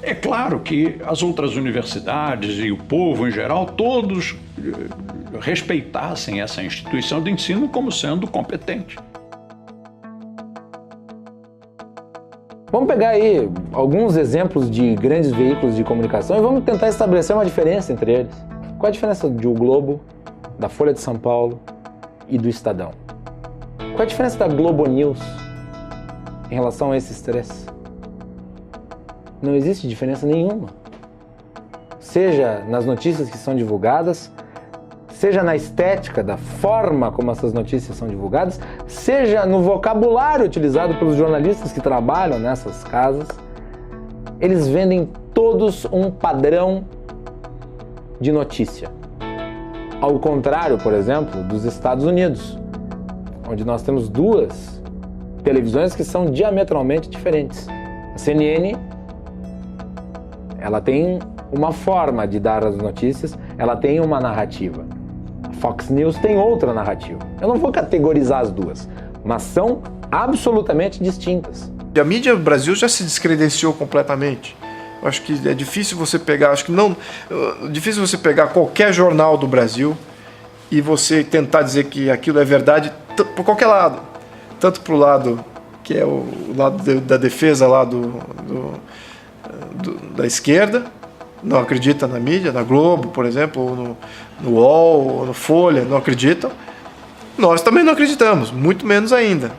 É claro que as outras universidades e o povo em geral, todos respeitassem essa instituição de ensino como sendo competente. Vamos pegar aí alguns exemplos de grandes veículos de comunicação e vamos tentar estabelecer uma diferença entre eles. Qual a diferença do Globo, da Folha de São Paulo e do Estadão? Qual a diferença da Globo News em relação a esses três? Não existe diferença nenhuma. Seja nas notícias que são divulgadas, seja na estética da forma como essas notícias são divulgadas, seja no vocabulário utilizado pelos jornalistas que trabalham nessas casas, eles vendem todos um padrão de notícia. Ao contrário, por exemplo, dos Estados Unidos, onde nós temos duas televisões que são diametralmente diferentes. A CNN, ela tem uma forma de dar as notícias, ela tem uma narrativa. Fox News tem outra narrativa. Eu não vou categorizar as duas, mas são absolutamente distintas. A mídia no Brasil já se descredenciou completamente. Eu acho que é difícil você pegar, difícil você pegar qualquer jornal do Brasil e você tentar dizer que aquilo é verdade por qualquer lado. Tanto para o lado que é o lado da defesa lá da esquerda, não acredita na mídia, na Globo, por exemplo, ou no UOL, ou no Folha, não acreditam. Nós também não acreditamos, muito menos ainda,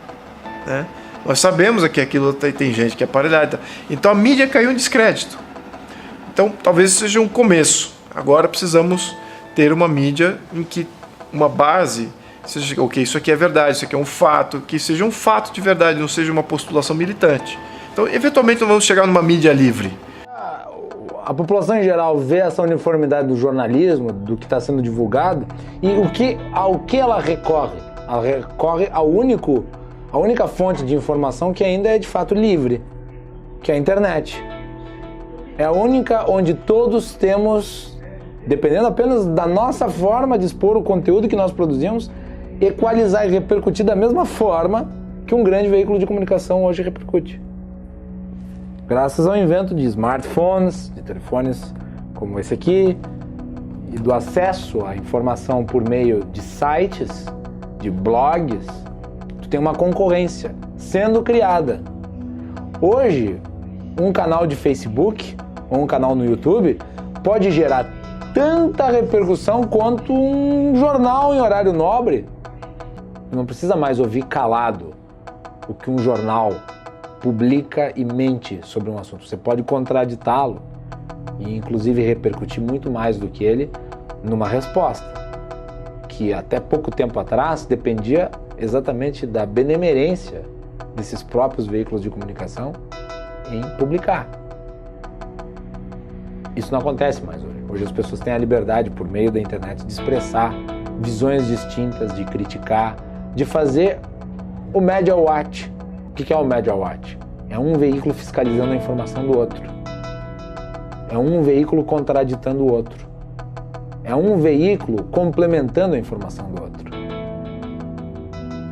né? Nós sabemos que aquilo tem gente que é aparelhada. Então a mídia caiu em descrédito. Então talvez seja um começo. Agora precisamos ter uma mídia em que uma base seja, ok, isso aqui é verdade, isso aqui é um fato, que seja um fato de verdade, não seja uma postulação militante. Então eventualmente nós vamos chegar numa mídia livre. A população em geral vê essa uniformidade do jornalismo, do que está sendo divulgado, e ao que ela recorre? Ela recorre a única fonte de informação que ainda é de fato livre, que é a internet. É a única onde todos temos, dependendo apenas da nossa forma de expor o conteúdo que nós produzimos, equalizar e repercutir da mesma forma que um grande veículo de comunicação hoje repercute. Graças ao invento de smartphones, de telefones como esse aqui, e do acesso à informação por meio de sites, de blogs, tu tem uma concorrência sendo criada. Hoje, um canal de Facebook ou um canal no YouTube pode gerar tanta repercussão quanto um jornal em horário nobre. Não precisa mais ouvir calado o que um jornal publica e mente sobre um assunto. Você pode contraditá-lo e inclusive repercutir muito mais do que ele numa resposta, que até pouco tempo atrás dependia exatamente da benemerência desses próprios veículos de comunicação em publicar. Isso não acontece mais hoje. Hoje as pessoas têm a liberdade, por meio da internet, de expressar visões distintas, de criticar, de fazer o Media Watch. O que é o Media Watch? É um veículo fiscalizando a informação do outro. É um veículo contraditando o outro. É um veículo complementando a informação do outro.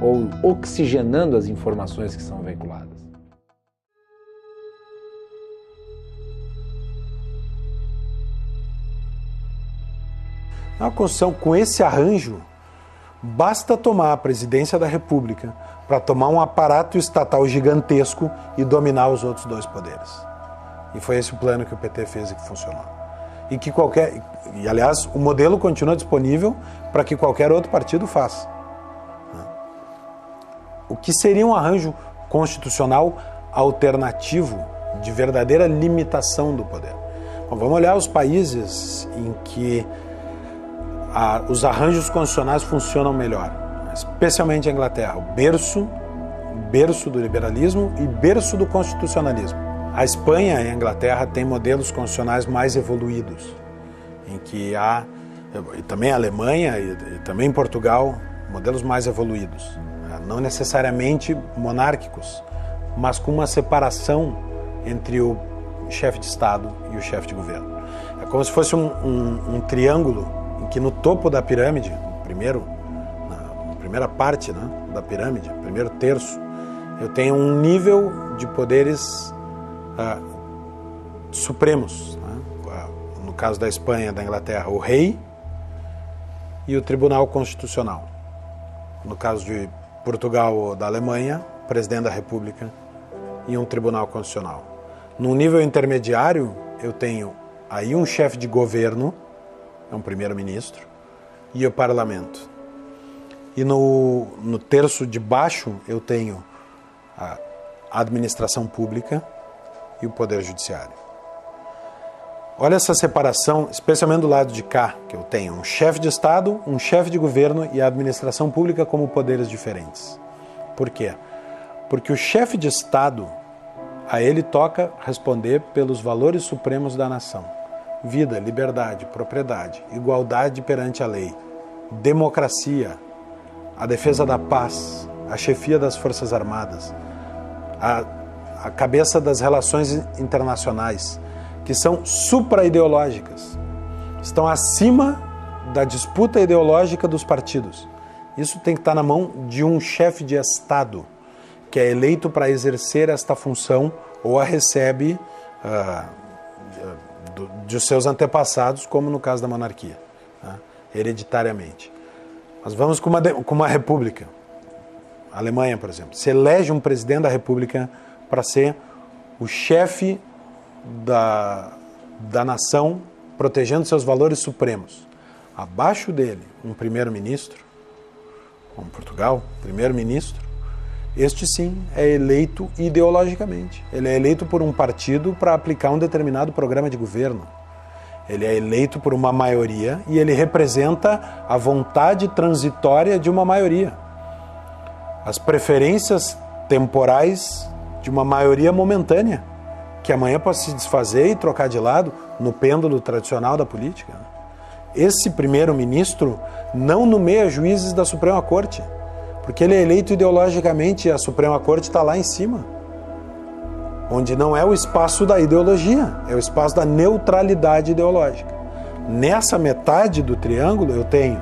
Ou oxigenando as informações que são veiculadas. Na Constituição, com esse arranjo, basta tomar a presidência da República para tomar um aparato estatal gigantesco e dominar os outros dois poderes. E foi esse o plano que o PT fez e que funcionou. E aliás, o modelo continua disponível para que qualquer outro partido faça. O que seria um arranjo constitucional alternativo de verdadeira limitação do poder? Bom, vamos olhar os países em que os arranjos constitucionais funcionam melhor, especialmente a Inglaterra, o berço do liberalismo e berço do constitucionalismo. A Espanha e a Inglaterra têm modelos constitucionais mais evoluídos. em que há, e também a Alemanha e também Portugal, modelos mais evoluídos, não necessariamente monárquicos, mas com uma separação entre o chefe de Estado e o chefe de governo. É como se fosse um triângulo em que no topo da pirâmide, na primeira parte, né, da pirâmide, primeiro terço, eu tenho um nível de poderes supremos, né? No caso da Espanha, da Inglaterra, o rei e o Tribunal Constitucional. No caso de Portugal ou da Alemanha, o presidente da República e um Tribunal Constitucional. No nível intermediário, eu tenho aí um chefe de governo, é um primeiro-ministro, e o parlamento. E no terço de baixo, eu tenho a administração pública e o poder judiciário. Olha essa separação, especialmente do lado de cá, que eu tenho um chefe de Estado, um chefe de governo e a administração pública como poderes diferentes. Por quê? Porque o chefe de Estado, a ele toca responder pelos valores supremos da nação. Vida, liberdade, propriedade, igualdade perante a lei, democracia, a defesa da paz, a chefia das Forças Armadas, a cabeça das relações internacionais, que são supra-ideológicas, estão acima da disputa ideológica dos partidos. Isso tem que estar na mão de um chefe de Estado, que é eleito para exercer esta função ou a recebe de seus antepassados, como no caso da monarquia, né, hereditariamente. Mas vamos com uma república. A Alemanha, por exemplo, se elege um presidente da república para ser o chefe da nação, protegendo seus valores supremos. Abaixo dele, um primeiro-ministro, como Portugal, primeiro-ministro, este sim é eleito ideologicamente. Ele é eleito por um partido para aplicar um determinado programa de governo. Ele é eleito por uma maioria e ele representa a vontade transitória de uma maioria. As preferências temporais de uma maioria momentânea, que amanhã pode se desfazer e trocar de lado no pêndulo tradicional da política. Esse primeiro-ministro não nomeia juízes da Suprema Corte, porque ele é eleito ideologicamente e a Suprema Corte está lá em cima, onde não é o espaço da ideologia, é o espaço da neutralidade ideológica. Nessa metade do triângulo eu tenho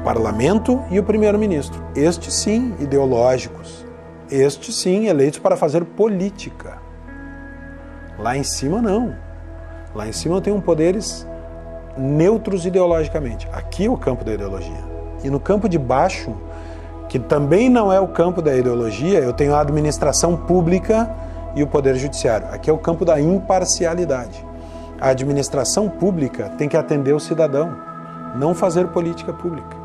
o parlamento e o primeiro-ministro, estes sim ideológicos, estes sim eleitos para fazer política. Lá em cima não, lá em cima eu tenho poderes neutros ideologicamente, aqui é o campo da ideologia. E no campo de baixo, que também não é o campo da ideologia, eu tenho a administração pública e o poder judiciário. Aqui é o campo da imparcialidade. A administração pública tem que atender o cidadão, não fazer política pública.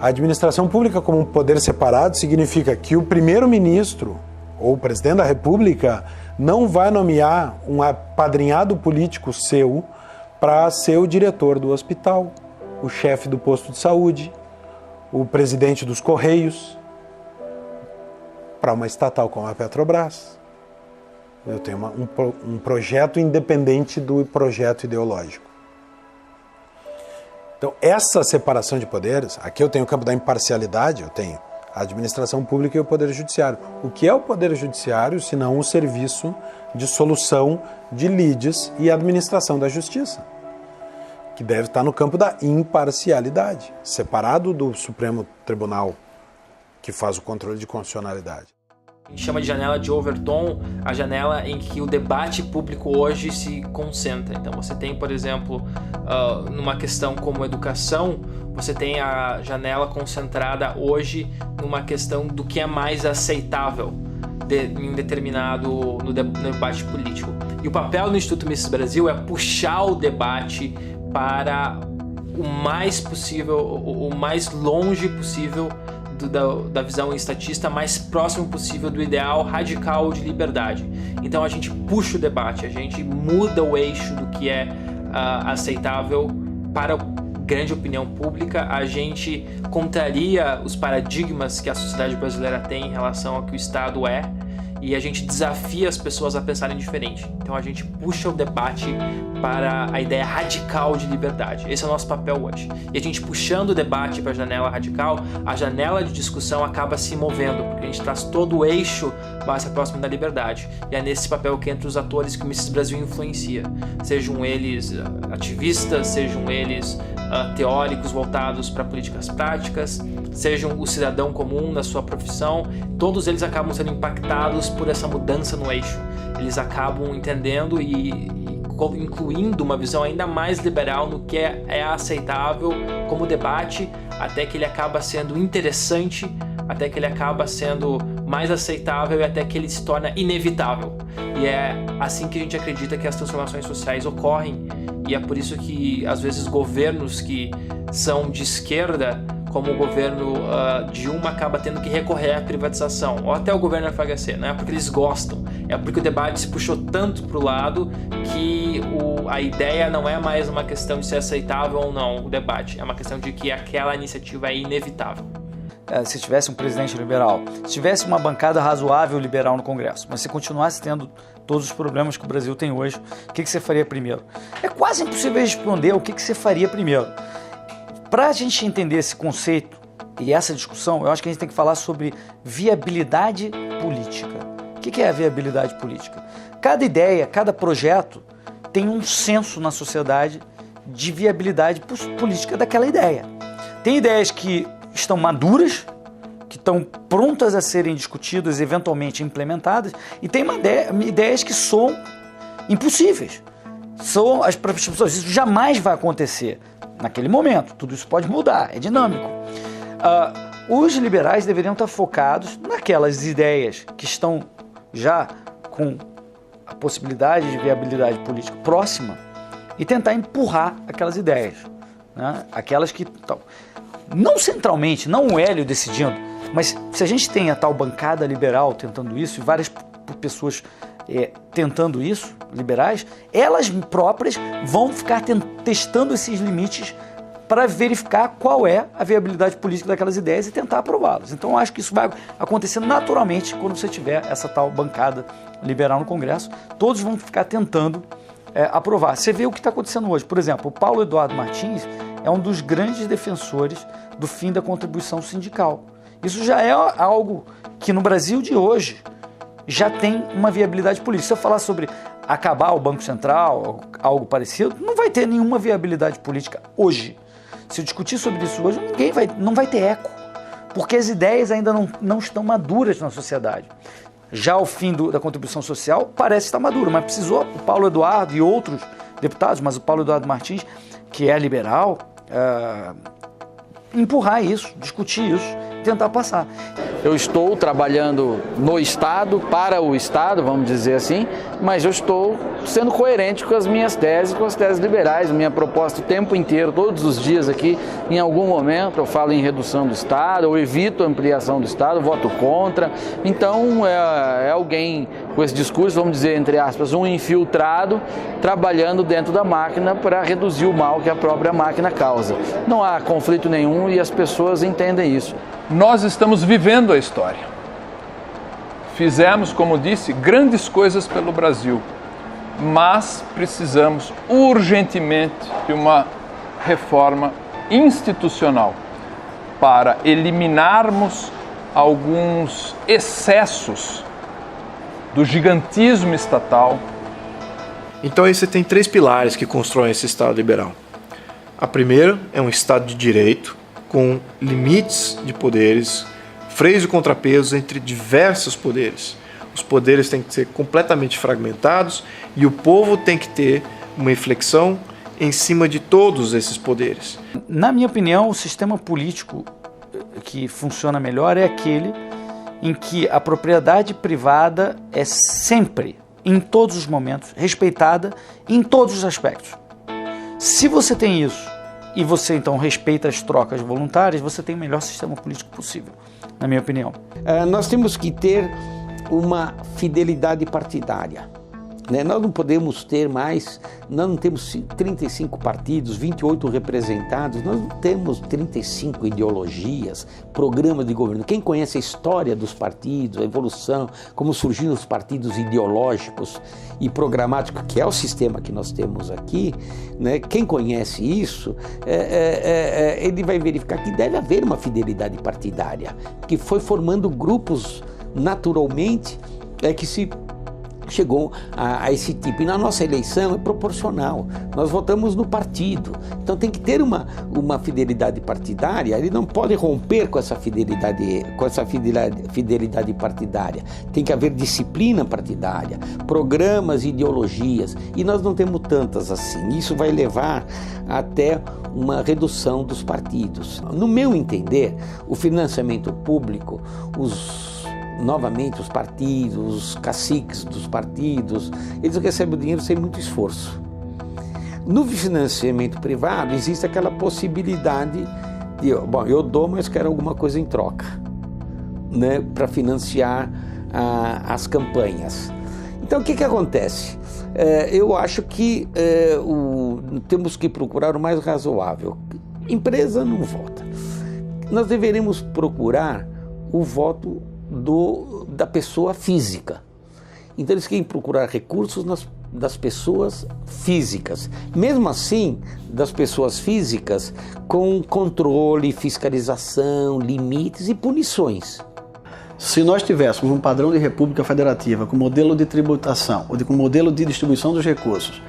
A administração pública como um poder separado significa que o primeiro-ministro ou o presidente da República não vai nomear um apadrinhado político seu para ser o diretor do hospital, o chefe do posto de saúde, o presidente dos Correios, para uma estatal como a Petrobras. Eu tenho um projeto independente do projeto ideológico. Então, essa separação de poderes, aqui eu tenho o campo da imparcialidade, eu tenho a administração pública e o poder judiciário. O que é o poder judiciário, se não um serviço de solução de lides e administração da justiça, que deve estar no campo da imparcialidade, separado do Supremo Tribunal, que faz o controle de constitucionalidade. A gente chama de janela de Overton, a janela em que o debate público hoje se concentra. Então você tem, por exemplo, numa questão como educação, você tem a janela concentrada hoje numa questão do que é mais aceitável em determinado no debate político. E o papel do Instituto Mises Brasil é puxar o debate para o mais possível, o mais longe possível da visão estatista, mais próximo possível do ideal radical de liberdade. Então a gente puxa o debate, a gente muda o eixo do que é aceitável para a grande opinião pública, a gente contraria os paradigmas que a sociedade brasileira tem em relação ao que o Estado é, e a gente desafia as pessoas a pensarem diferente. Então a gente puxa o debate para a ideia radical de liberdade. Esse é o nosso papel hoje. E a gente puxando o debate para a janela radical, a janela de discussão acaba se movendo, porque a gente traz todo o eixo mais próximo da liberdade. E é nesse papel que entra os atores que o Mises Brasil influencia. Sejam eles ativistas, sejam eles teóricos voltados para políticas práticas, sejam o cidadão comum na sua profissão, todos eles acabam sendo impactados por essa mudança no eixo. Eles acabam entendendo e incluindo uma visão ainda mais liberal no que é aceitável como debate, até que ele acaba sendo interessante, até que ele acaba sendo mais aceitável e até que ele se torna inevitável. E é assim que a gente acredita que as transformações sociais ocorrem, e é por isso que às vezes governos que são de esquerda, como o governo Dilma, acaba tendo que recorrer à privatização, ou até o governo FHC. Não é porque eles gostam, é porque o debate se puxou tanto para o lado que a ideia não é mais uma questão de ser aceitável ou não o debate, é uma questão de que aquela iniciativa é inevitável. Se tivesse um presidente liberal, se tivesse uma bancada razoável liberal no Congresso, mas se continuasse tendo todos os problemas que o Brasil tem hoje, o que você faria primeiro? É quase impossível responder o que você faria primeiro. Para a gente entender esse conceito e essa discussão, eu acho que a gente tem que falar sobre viabilidade política. O que é a viabilidade política? Cada ideia, cada projeto tem um senso na sociedade de viabilidade política daquela ideia. Tem ideias que estão maduras, que estão prontas a serem discutidas, eventualmente implementadas, e tem ideias que são impossíveis. Para as pessoas, isso jamais vai acontecer naquele momento. Tudo isso pode mudar, é dinâmico. Os liberais deveriam estar focados naquelas ideias que estão já com a possibilidade de viabilidade política próxima e tentar empurrar aquelas ideias, né? Aquelas que estão... Não centralmente, não o Hélio decidindo, mas se a gente tem a tal bancada liberal tentando isso e várias pessoas tentando isso, liberais, elas próprias vão ficar testando esses limites para verificar qual é a viabilidade política daquelas ideias e tentar aprová-las. Então eu acho que isso vai acontecer naturalmente quando você tiver essa tal bancada liberal no Congresso. Todos vão ficar tentando aprovar. Você vê o que está acontecendo hoje. Por exemplo, o Paulo Eduardo Martins é um dos grandes defensores do fim da contribuição sindical. Isso já é algo que no Brasil de hoje já tem uma viabilidade política. Se eu falar sobre acabar o Banco Central, algo parecido, não vai ter nenhuma viabilidade política hoje. Se eu discutir sobre isso hoje, não vai ter eco, porque as ideias ainda não estão maduras na sociedade. Já o fim da contribuição social parece estar maduro, mas precisou o Paulo Eduardo e outros deputados, mas o Paulo Eduardo Martins, que é liberal, empurrar isso, discutir isso, tentar passar. Eu estou trabalhando no Estado, para o Estado, vamos dizer assim, mas eu estou sendo coerente com as minhas teses, com as teses liberais, minha proposta o tempo inteiro, todos os dias aqui, em algum momento eu falo em redução do Estado, eu evito a ampliação do Estado, voto contra. Então é alguém com esse discurso, vamos dizer, entre aspas, um infiltrado, trabalhando dentro da máquina para reduzir o mal que a própria máquina causa. Não há conflito nenhum e as pessoas entendem isso. Nós estamos vivendo a história. Fizemos, como disse, grandes coisas pelo Brasil, mas precisamos urgentemente de uma reforma institucional para eliminarmos alguns excessos do gigantismo estatal. Então aí você tem 3 pilares que constroem esse Estado liberal. A primeira é um Estado de direito, com limites de poderes, freios e contrapesos entre diversos poderes. Os poderes têm que ser completamente fragmentados e o povo tem que ter uma inflexão em cima de todos esses poderes. Na minha opinião, o sistema político que funciona melhor é aquele em que a propriedade privada é sempre, em todos os momentos, respeitada em todos os aspectos. Se você tem isso, e você então respeita as trocas voluntárias, você tem o melhor sistema político possível, na minha opinião. Nós temos que ter uma fidelidade partidária. Nós não podemos ter mais, nós não temos 35 partidos, 28 representados, nós não temos 35 ideologias, programas de governo. Quem conhece a história dos partidos, a evolução, como surgiram os partidos ideológicos e programáticos, que é o sistema que nós temos aqui, né? Quem conhece isso, ele vai verificar que deve haver uma fidelidade partidária, que foi formando grupos naturalmente que se chegou a esse tipo. E na nossa eleição é proporcional. Nós votamos no partido. Então tem que ter uma fidelidade partidária. Ele não pode romper com essa fidelidade partidária. Tem que haver disciplina partidária, programas, ideologias. E nós não temos tantas assim. Isso vai levar até uma redução dos partidos. No meu entender, o financiamento público, novamente os partidos, os caciques dos partidos, eles recebem o dinheiro sem muito esforço. No financiamento privado existe aquela possibilidade de, eu dou, mas quero alguma coisa em troca, né, para financiar as campanhas. Então o que acontece? Eu acho que temos que procurar o mais razoável. Empresa não vota. Nós deveríamos procurar o voto da pessoa física. Então eles querem procurar recursos das pessoas físicas. Mesmo assim, das pessoas físicas com controle, fiscalização, limites e punições. Se nós tivéssemos um padrão de república federativa com modelo de tributação, ou com modelo de distribuição dos recursos,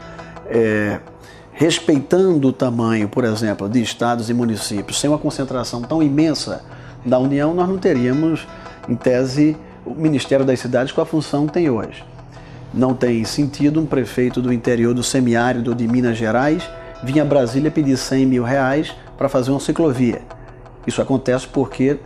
respeitando o tamanho, por exemplo, de estados e municípios, sem uma concentração tão imensa da União, nós não teríamos, em tese, o Ministério das Cidades com a função que tem hoje. Não tem sentido um prefeito do interior do semiárido de Minas Gerais vir a Brasília pedir R$100 mil para fazer uma ciclovia. Isso acontece porque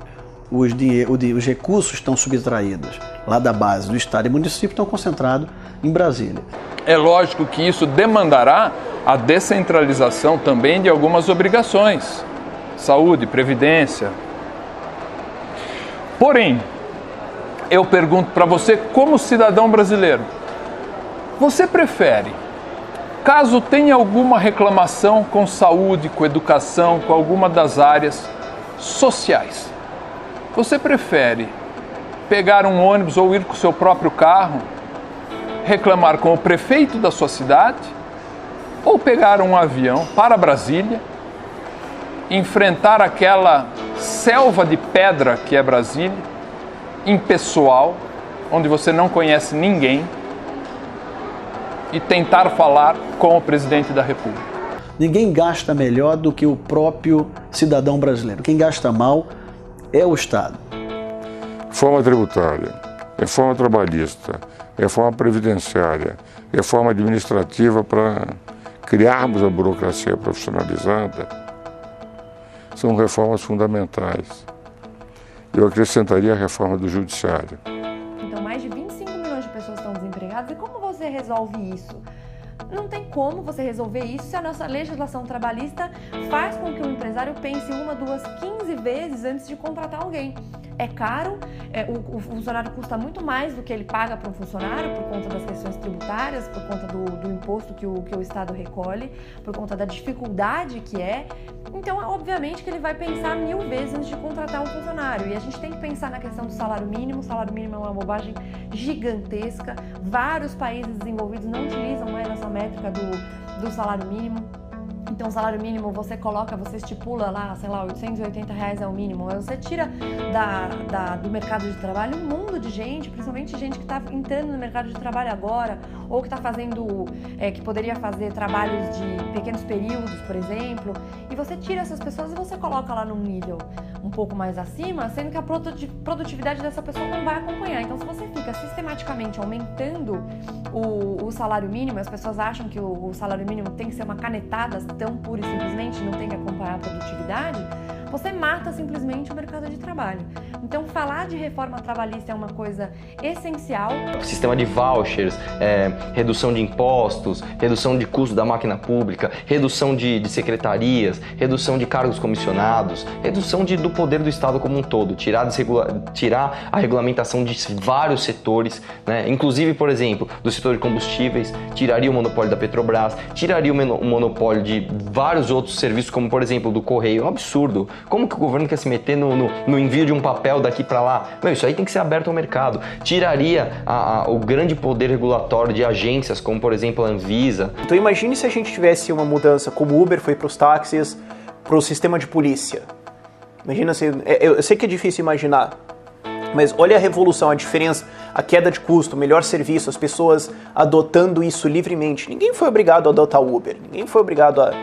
os recursos estão subtraídos lá da base do Estado e município, estão concentrados em Brasília. É lógico que isso demandará a descentralização também de algumas obrigações. Saúde, previdência. Porém, eu pergunto para você, como cidadão brasileiro, você prefere, caso tenha alguma reclamação com saúde, com educação, com alguma das áreas sociais, você prefere pegar um ônibus ou ir com o seu próprio carro, reclamar com o prefeito da sua cidade, ou pegar um avião para Brasília, enfrentar aquela selva de pedra que é Brasília, impessoal, onde você não conhece ninguém, e tentar falar com o presidente da República? Ninguém gasta melhor do que o próprio cidadão brasileiro. Quem gasta mal é o Estado. Reforma tributária, reforma trabalhista, reforma previdenciária, reforma administrativa para criarmos a burocracia profissionalizada, são reformas fundamentais. Eu acrescentaria a reforma do judiciário. Então, mais de 25 milhões de pessoas estão desempregadas. E como você resolve isso? Não tem como você resolver isso se a nossa legislação trabalhista faz com que o empresário pense 1, 2, 15 vezes antes de contratar alguém. É caro, o funcionário custa muito mais do que ele paga para um funcionário por conta das questões tributárias, por conta do imposto que o Estado recolhe, por conta da dificuldade que é. Então, obviamente que ele vai pensar 1000 vezes antes de contratar um funcionário. E a gente tem que pensar na questão do salário mínimo. O salário mínimo é uma bobagem gigantesca. Vários países desenvolvidos não utilizam mais essa métrica do salário mínimo. Então, o salário mínimo você estipula lá, sei lá, R$880 é o mínimo. Você tira do mercado de trabalho um mundo de gente, principalmente gente que está entrando no mercado de trabalho agora, ou que está fazendo, que poderia fazer trabalhos de pequenos períodos, por exemplo. E você tira essas pessoas e você coloca lá num nível um pouco mais acima, sendo que a produtividade dessa pessoa não vai acompanhar. Então, se você fica sistematicamente aumentando o salário mínimo, as pessoas acham que o salário mínimo tem que ser uma canetada tão pura e simplesmente, não tem que acompanhar a produtividade, você mata simplesmente o mercado de trabalho. Então, falar de reforma trabalhista é uma coisa essencial. Sistema de vouchers, redução de impostos, redução de custo da máquina pública, redução de secretarias, redução de cargos comissionados, redução do poder do Estado como um todo, tirar a regulamentação de vários setores, né? Inclusive, por exemplo, do setor de combustíveis, tiraria o monopólio da Petrobras, tiraria o monopólio de vários outros serviços, como por exemplo do Correio. É um absurdo. Como que o governo quer se meter no envio de um papel daqui para lá? Isso aí tem que ser aberto ao mercado. Tiraria o grande poder regulatório de agências, como por exemplo a Anvisa. Então imagine se a gente tivesse uma mudança como o Uber foi para os táxis, para o sistema de polícia. Imagina se... Eu sei que é difícil imaginar, mas olha a revolução, a diferença, a queda de custo, o melhor serviço, as pessoas adotando isso livremente. Ninguém foi obrigado a adotar o Uber, ninguém foi obrigado a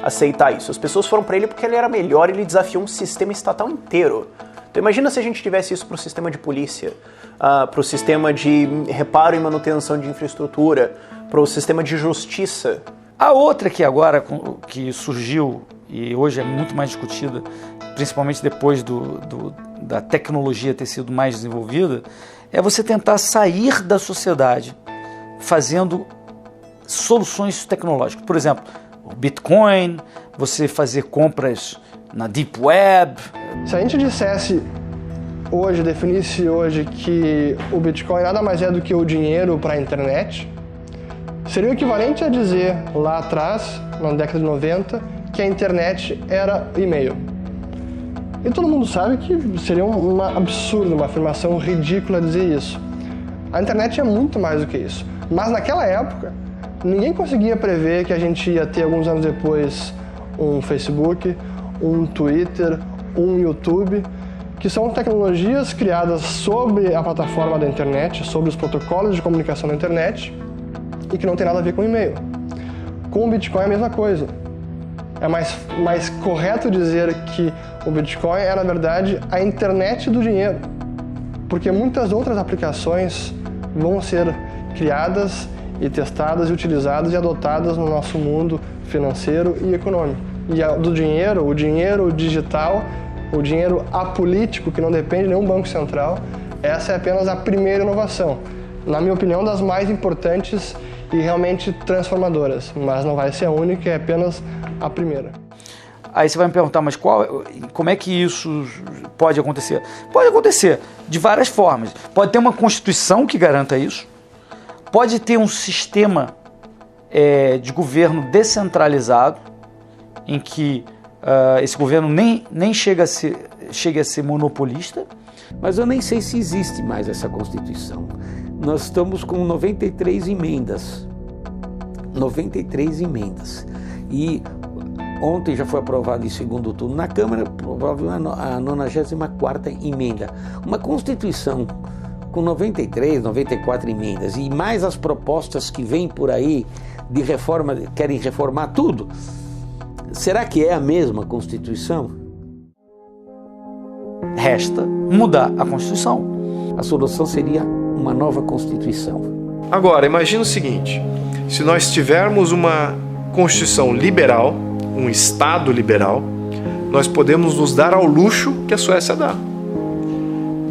aceitar isso. As pessoas foram para ele porque ele era melhor, ele desafiou um sistema estatal inteiro. Então imagina se a gente tivesse isso para o sistema de polícia, para o sistema de reparo e manutenção de infraestrutura, para o sistema de justiça. A outra que agora que surgiu e hoje é muito mais discutida, principalmente depois da tecnologia ter sido mais desenvolvida, é você tentar sair da sociedade fazendo soluções tecnológicas. Por exemplo, o Bitcoin, você fazer compras na Deep Web. Se a gente dissesse hoje, definisse hoje que o Bitcoin nada mais é do que o dinheiro para a internet, seria o equivalente a dizer lá atrás, na década de 90, que a internet era e-mail. E todo mundo sabe que seria um absurdo, uma afirmação ridícula dizer isso. A internet é muito mais do que isso. Mas naquela época, ninguém conseguia prever que a gente ia ter, alguns anos depois, um Facebook, um Twitter, um YouTube, que são tecnologias criadas sobre a plataforma da internet, sobre os protocolos de comunicação da internet, e que não tem nada a ver com e-mail. Com o Bitcoin é a mesma coisa. É mais correto dizer que o Bitcoin é, na verdade, a internet do dinheiro, porque muitas outras aplicações vão ser criadas e testadas e utilizadas e adotadas no nosso mundo financeiro e econômico. E do dinheiro, o dinheiro digital, o dinheiro apolítico, que não depende de nenhum banco central, essa é apenas a primeira inovação. Na minha opinião, das mais importantes e realmente transformadoras, mas não vai ser a única, é apenas a primeira. Aí você vai me perguntar, mas como é que isso pode acontecer? Pode acontecer de várias formas. Pode ter uma Constituição que garanta isso, pode ter um sistema de governo descentralizado, em que esse governo nem chega a ser monopolista. Mas eu nem sei se existe mais essa Constituição. Nós estamos com 93 emendas. 93 emendas. E ontem já foi aprovado em segundo turno na Câmara, provavelmente a 94ª emenda. Uma Constituição com 93, 94 emendas e mais as propostas que vêm por aí de reforma, querem reformar tudo. Será que é a mesma Constituição? Resta mudar a Constituição. A solução seria uma nova Constituição. Agora, imagina o seguinte, se nós tivermos uma Constituição liberal, um Estado liberal, nós podemos nos dar ao luxo que a Suécia dá,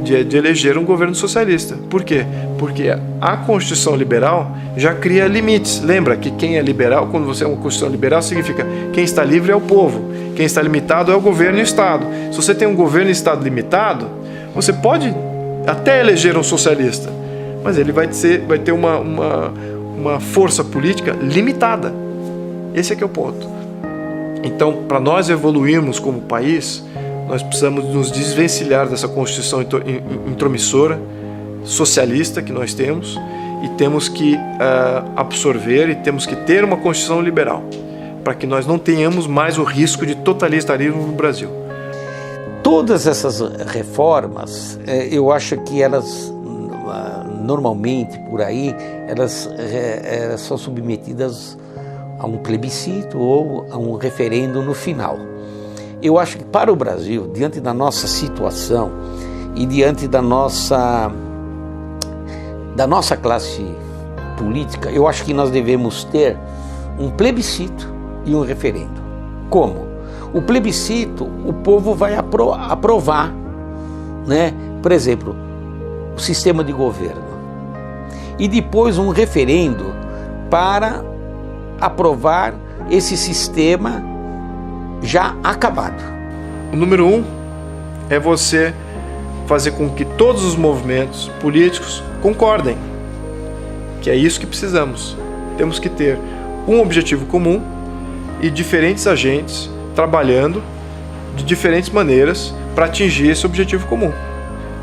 de eleger um governo socialista. Por quê? Porque a Constituição liberal já cria limites. Lembra que quem é liberal, quando você é uma Constituição liberal, significa quem está livre é o povo, quem está limitado é o governo e o Estado. Se você tem um governo e Estado limitado, você pode até eleger um socialista, mas ele vai ter uma força política limitada. Esse é que é o ponto. Então, para nós evoluirmos como país, nós precisamos nos desvencilhar dessa Constituição intromissora, socialista que nós temos, e temos que absorver e temos que ter uma Constituição liberal, para que nós não tenhamos mais o risco de totalitarismo no Brasil. Todas essas reformas, eu acho que elas, normalmente por aí, elas são submetidas a um plebiscito ou a um referendo no final. Eu acho que para o Brasil, diante da nossa situação e diante da nossa classe política, eu acho que nós devemos ter um plebiscito e um referendo. Como? O plebiscito, o povo vai aprovar né, por exemplo, o sistema de governo, e depois um referendo para aprovar esse sistema já acabado. O número 1 é você fazer com que todos os movimentos políticos concordem, que é isso que precisamos. Temos que ter um objetivo comum e diferentes agentes trabalhando de diferentes maneiras para atingir esse objetivo comum,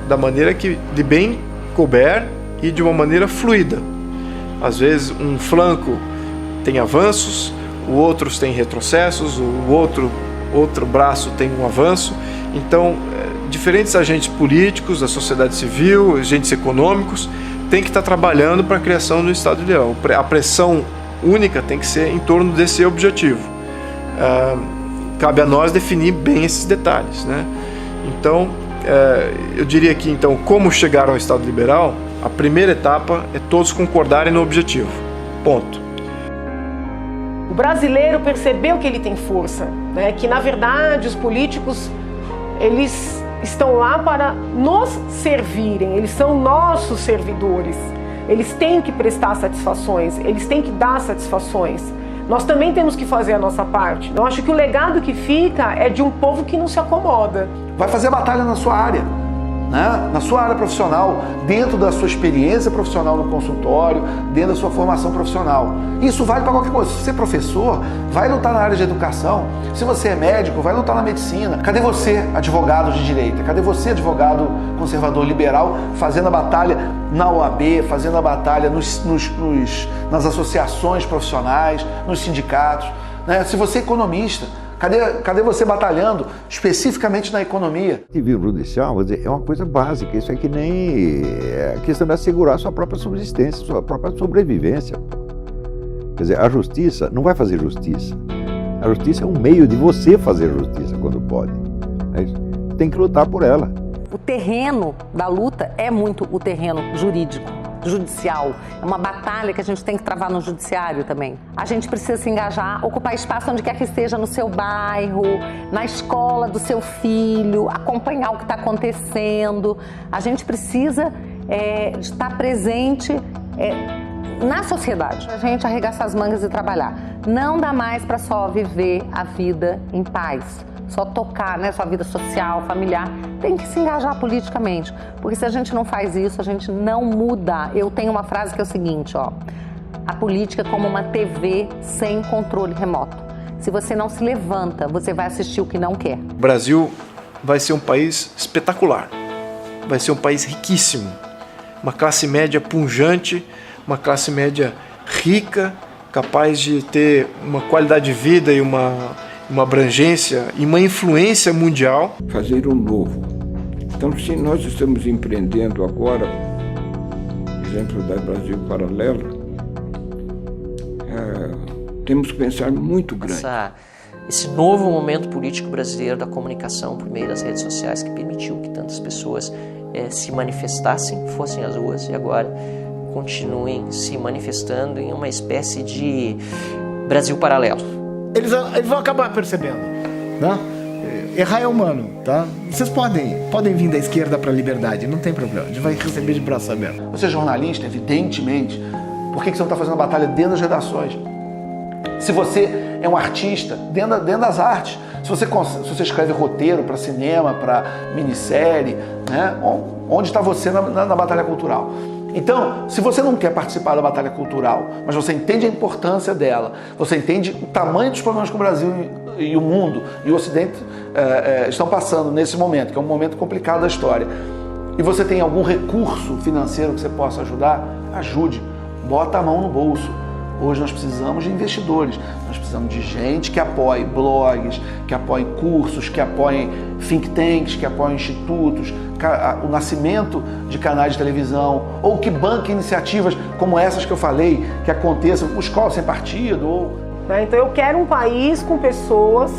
da maneira que de bem couber e de uma maneira fluida. Às vezes um flanco tem avanços, o outro tem retrocessos, o outro braço tem um avanço. Então, diferentes agentes políticos, da sociedade civil, agentes econômicos, têm que estar trabalhando para a criação do Estado ideal. A pressão única tem que ser em torno desse objetivo. Cabe a nós definir bem esses detalhes, né? Então, eu diria que, então, como chegar ao Estado liberal, a primeira etapa é todos concordarem no objetivo. Ponto. O brasileiro percebeu que ele tem força, né? Que na verdade os políticos, eles estão lá para nos servirem, eles são nossos servidores, eles têm que prestar satisfações, eles têm que dar satisfações. Nós também temos que fazer a nossa parte. Eu acho que o legado que fica é de um povo que não se acomoda. Vai fazer batalha na sua área, né? Na sua área profissional, dentro da sua experiência profissional no consultório, dentro da sua formação profissional. Isso vale para qualquer coisa. Se você é professor, vai lutar na área de educação. Se você é médico, vai lutar na medicina. Cadê você, advogado de direita? Cadê você, advogado conservador liberal, fazendo a batalha na OAB, fazendo a batalha nas associações profissionais, nos sindicatos, né? Se você é economista, cadê você batalhando especificamente na economia? O ativismo judicial é uma coisa básica, isso é que nem a questão de assegurar a sua própria subsistência, sua própria sobrevivência. Quer dizer, a justiça não vai fazer justiça. A justiça é um meio de você fazer justiça quando pode. Tem que lutar por ela. O terreno da luta é muito o terreno jurídico, judicial. É uma batalha que a gente tem que travar no judiciário também. A gente precisa se engajar, ocupar espaço onde quer que esteja, no seu bairro, na escola do seu filho, acompanhar o que está acontecendo. A gente precisa de estar presente na sociedade. A gente arregaçar as mangas e trabalhar. Não dá mais para só viver a vida em paz. Só tocar, né, sua vida social, familiar, tem que se engajar politicamente, porque se a gente não faz isso, a gente não muda. Eu tenho uma frase que é o seguinte, ó: a política é como uma TV sem controle remoto. Se você não se levanta, você vai assistir o que não quer. O Brasil vai ser um país espetacular, vai ser um país riquíssimo, uma classe média pujante, uma classe média rica, capaz de ter uma qualidade de vida e uma abrangência e uma influência mundial. Fazer o novo. Então, se nós estamos empreendendo agora, exemplo da Brasil Paralelo, temos que pensar muito grande. Esse novo momento político brasileiro da comunicação por meio das redes sociais que permitiu que tantas pessoas se manifestassem, fossem às ruas e agora continuem se manifestando em uma espécie de Brasil paralelo. Eles vão acabar percebendo, né? Errar é humano, tá? Vocês podem vir da esquerda para a liberdade, não tem problema, a gente vai receber de braço aberto. Você é jornalista, evidentemente, por que você não está fazendo a batalha dentro das redações? Se você é um artista, dentro das artes, se você escreve roteiro para cinema, para minissérie, né? Onde está você na batalha cultural? Então, se você não quer participar da batalha cultural, mas você entende a importância dela, você entende o tamanho dos problemas que o Brasil e o mundo e o Ocidente estão passando nesse momento, que é um momento complicado da história, e você tem algum recurso financeiro que você possa ajudar, ajude, bota a mão no bolso. Hoje nós precisamos de investidores, nós precisamos de gente que apoie blogs, que apoie cursos, que apoie think tanks, que apoie institutos, o nascimento de canais de televisão, ou que banque iniciativas como essas que eu falei, que aconteçam, o Escola Sem Partido. Então eu quero um país com pessoas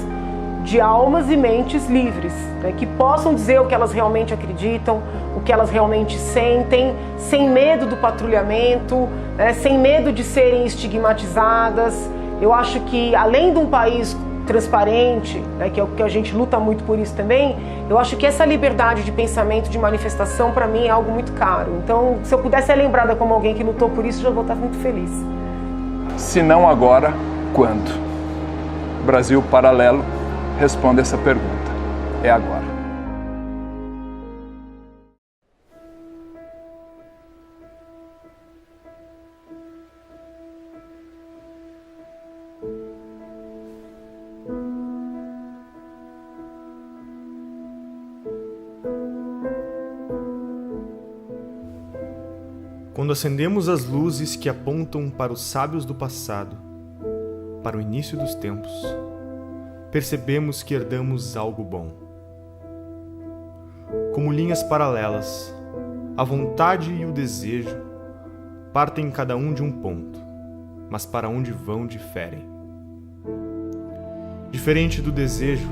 de almas e mentes livres, né, que possam dizer o que elas realmente acreditam, o que elas realmente sentem, sem medo do patrulhamento, né, sem medo de serem estigmatizadas. Eu acho que, além de um país transparente, né, que é o que a gente luta muito por isso também, Eu acho que essa liberdade de pensamento, de manifestação, para mim é algo muito caro. Então, se eu puder ser lembrada como alguém que lutou por isso, já vou estar muito feliz. Se não agora, quando? Brasil Paralelo responde essa pergunta. É agora. Quando acendemos as luzes que apontam para os sábios do passado, para o início dos tempos, percebemos que herdamos algo bom. Como linhas paralelas, a vontade e o desejo partem cada um de um ponto, mas para onde vão diferem. Diferente do desejo,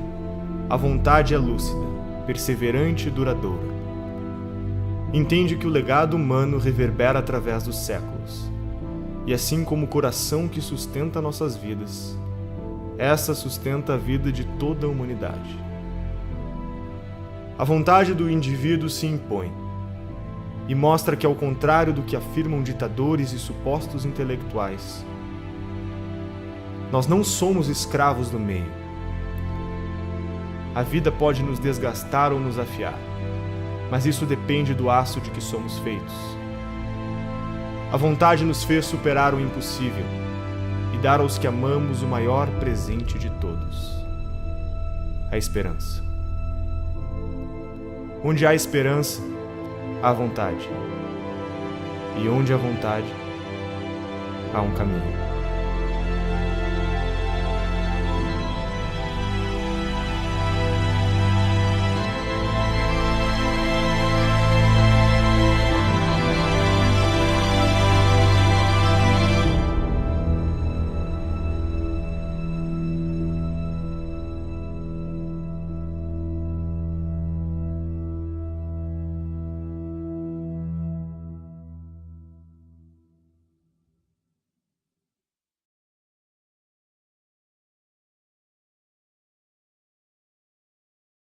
a vontade é lúcida, perseverante e duradoura. Entende que o legado humano reverbera através dos séculos, e assim como o coração que sustenta nossas vidas, essa sustenta a vida de toda a humanidade. A vontade do indivíduo se impõe, e mostra que, ao contrário do que afirmam ditadores e supostos intelectuais, nós não somos escravos do meio. A vida pode nos desgastar ou nos afiar, mas isso depende do aço de que somos feitos. A vontade nos fez superar o impossível e dar aos que amamos o maior presente de todos: a esperança. Onde há esperança, há vontade. E onde há vontade, há um caminho.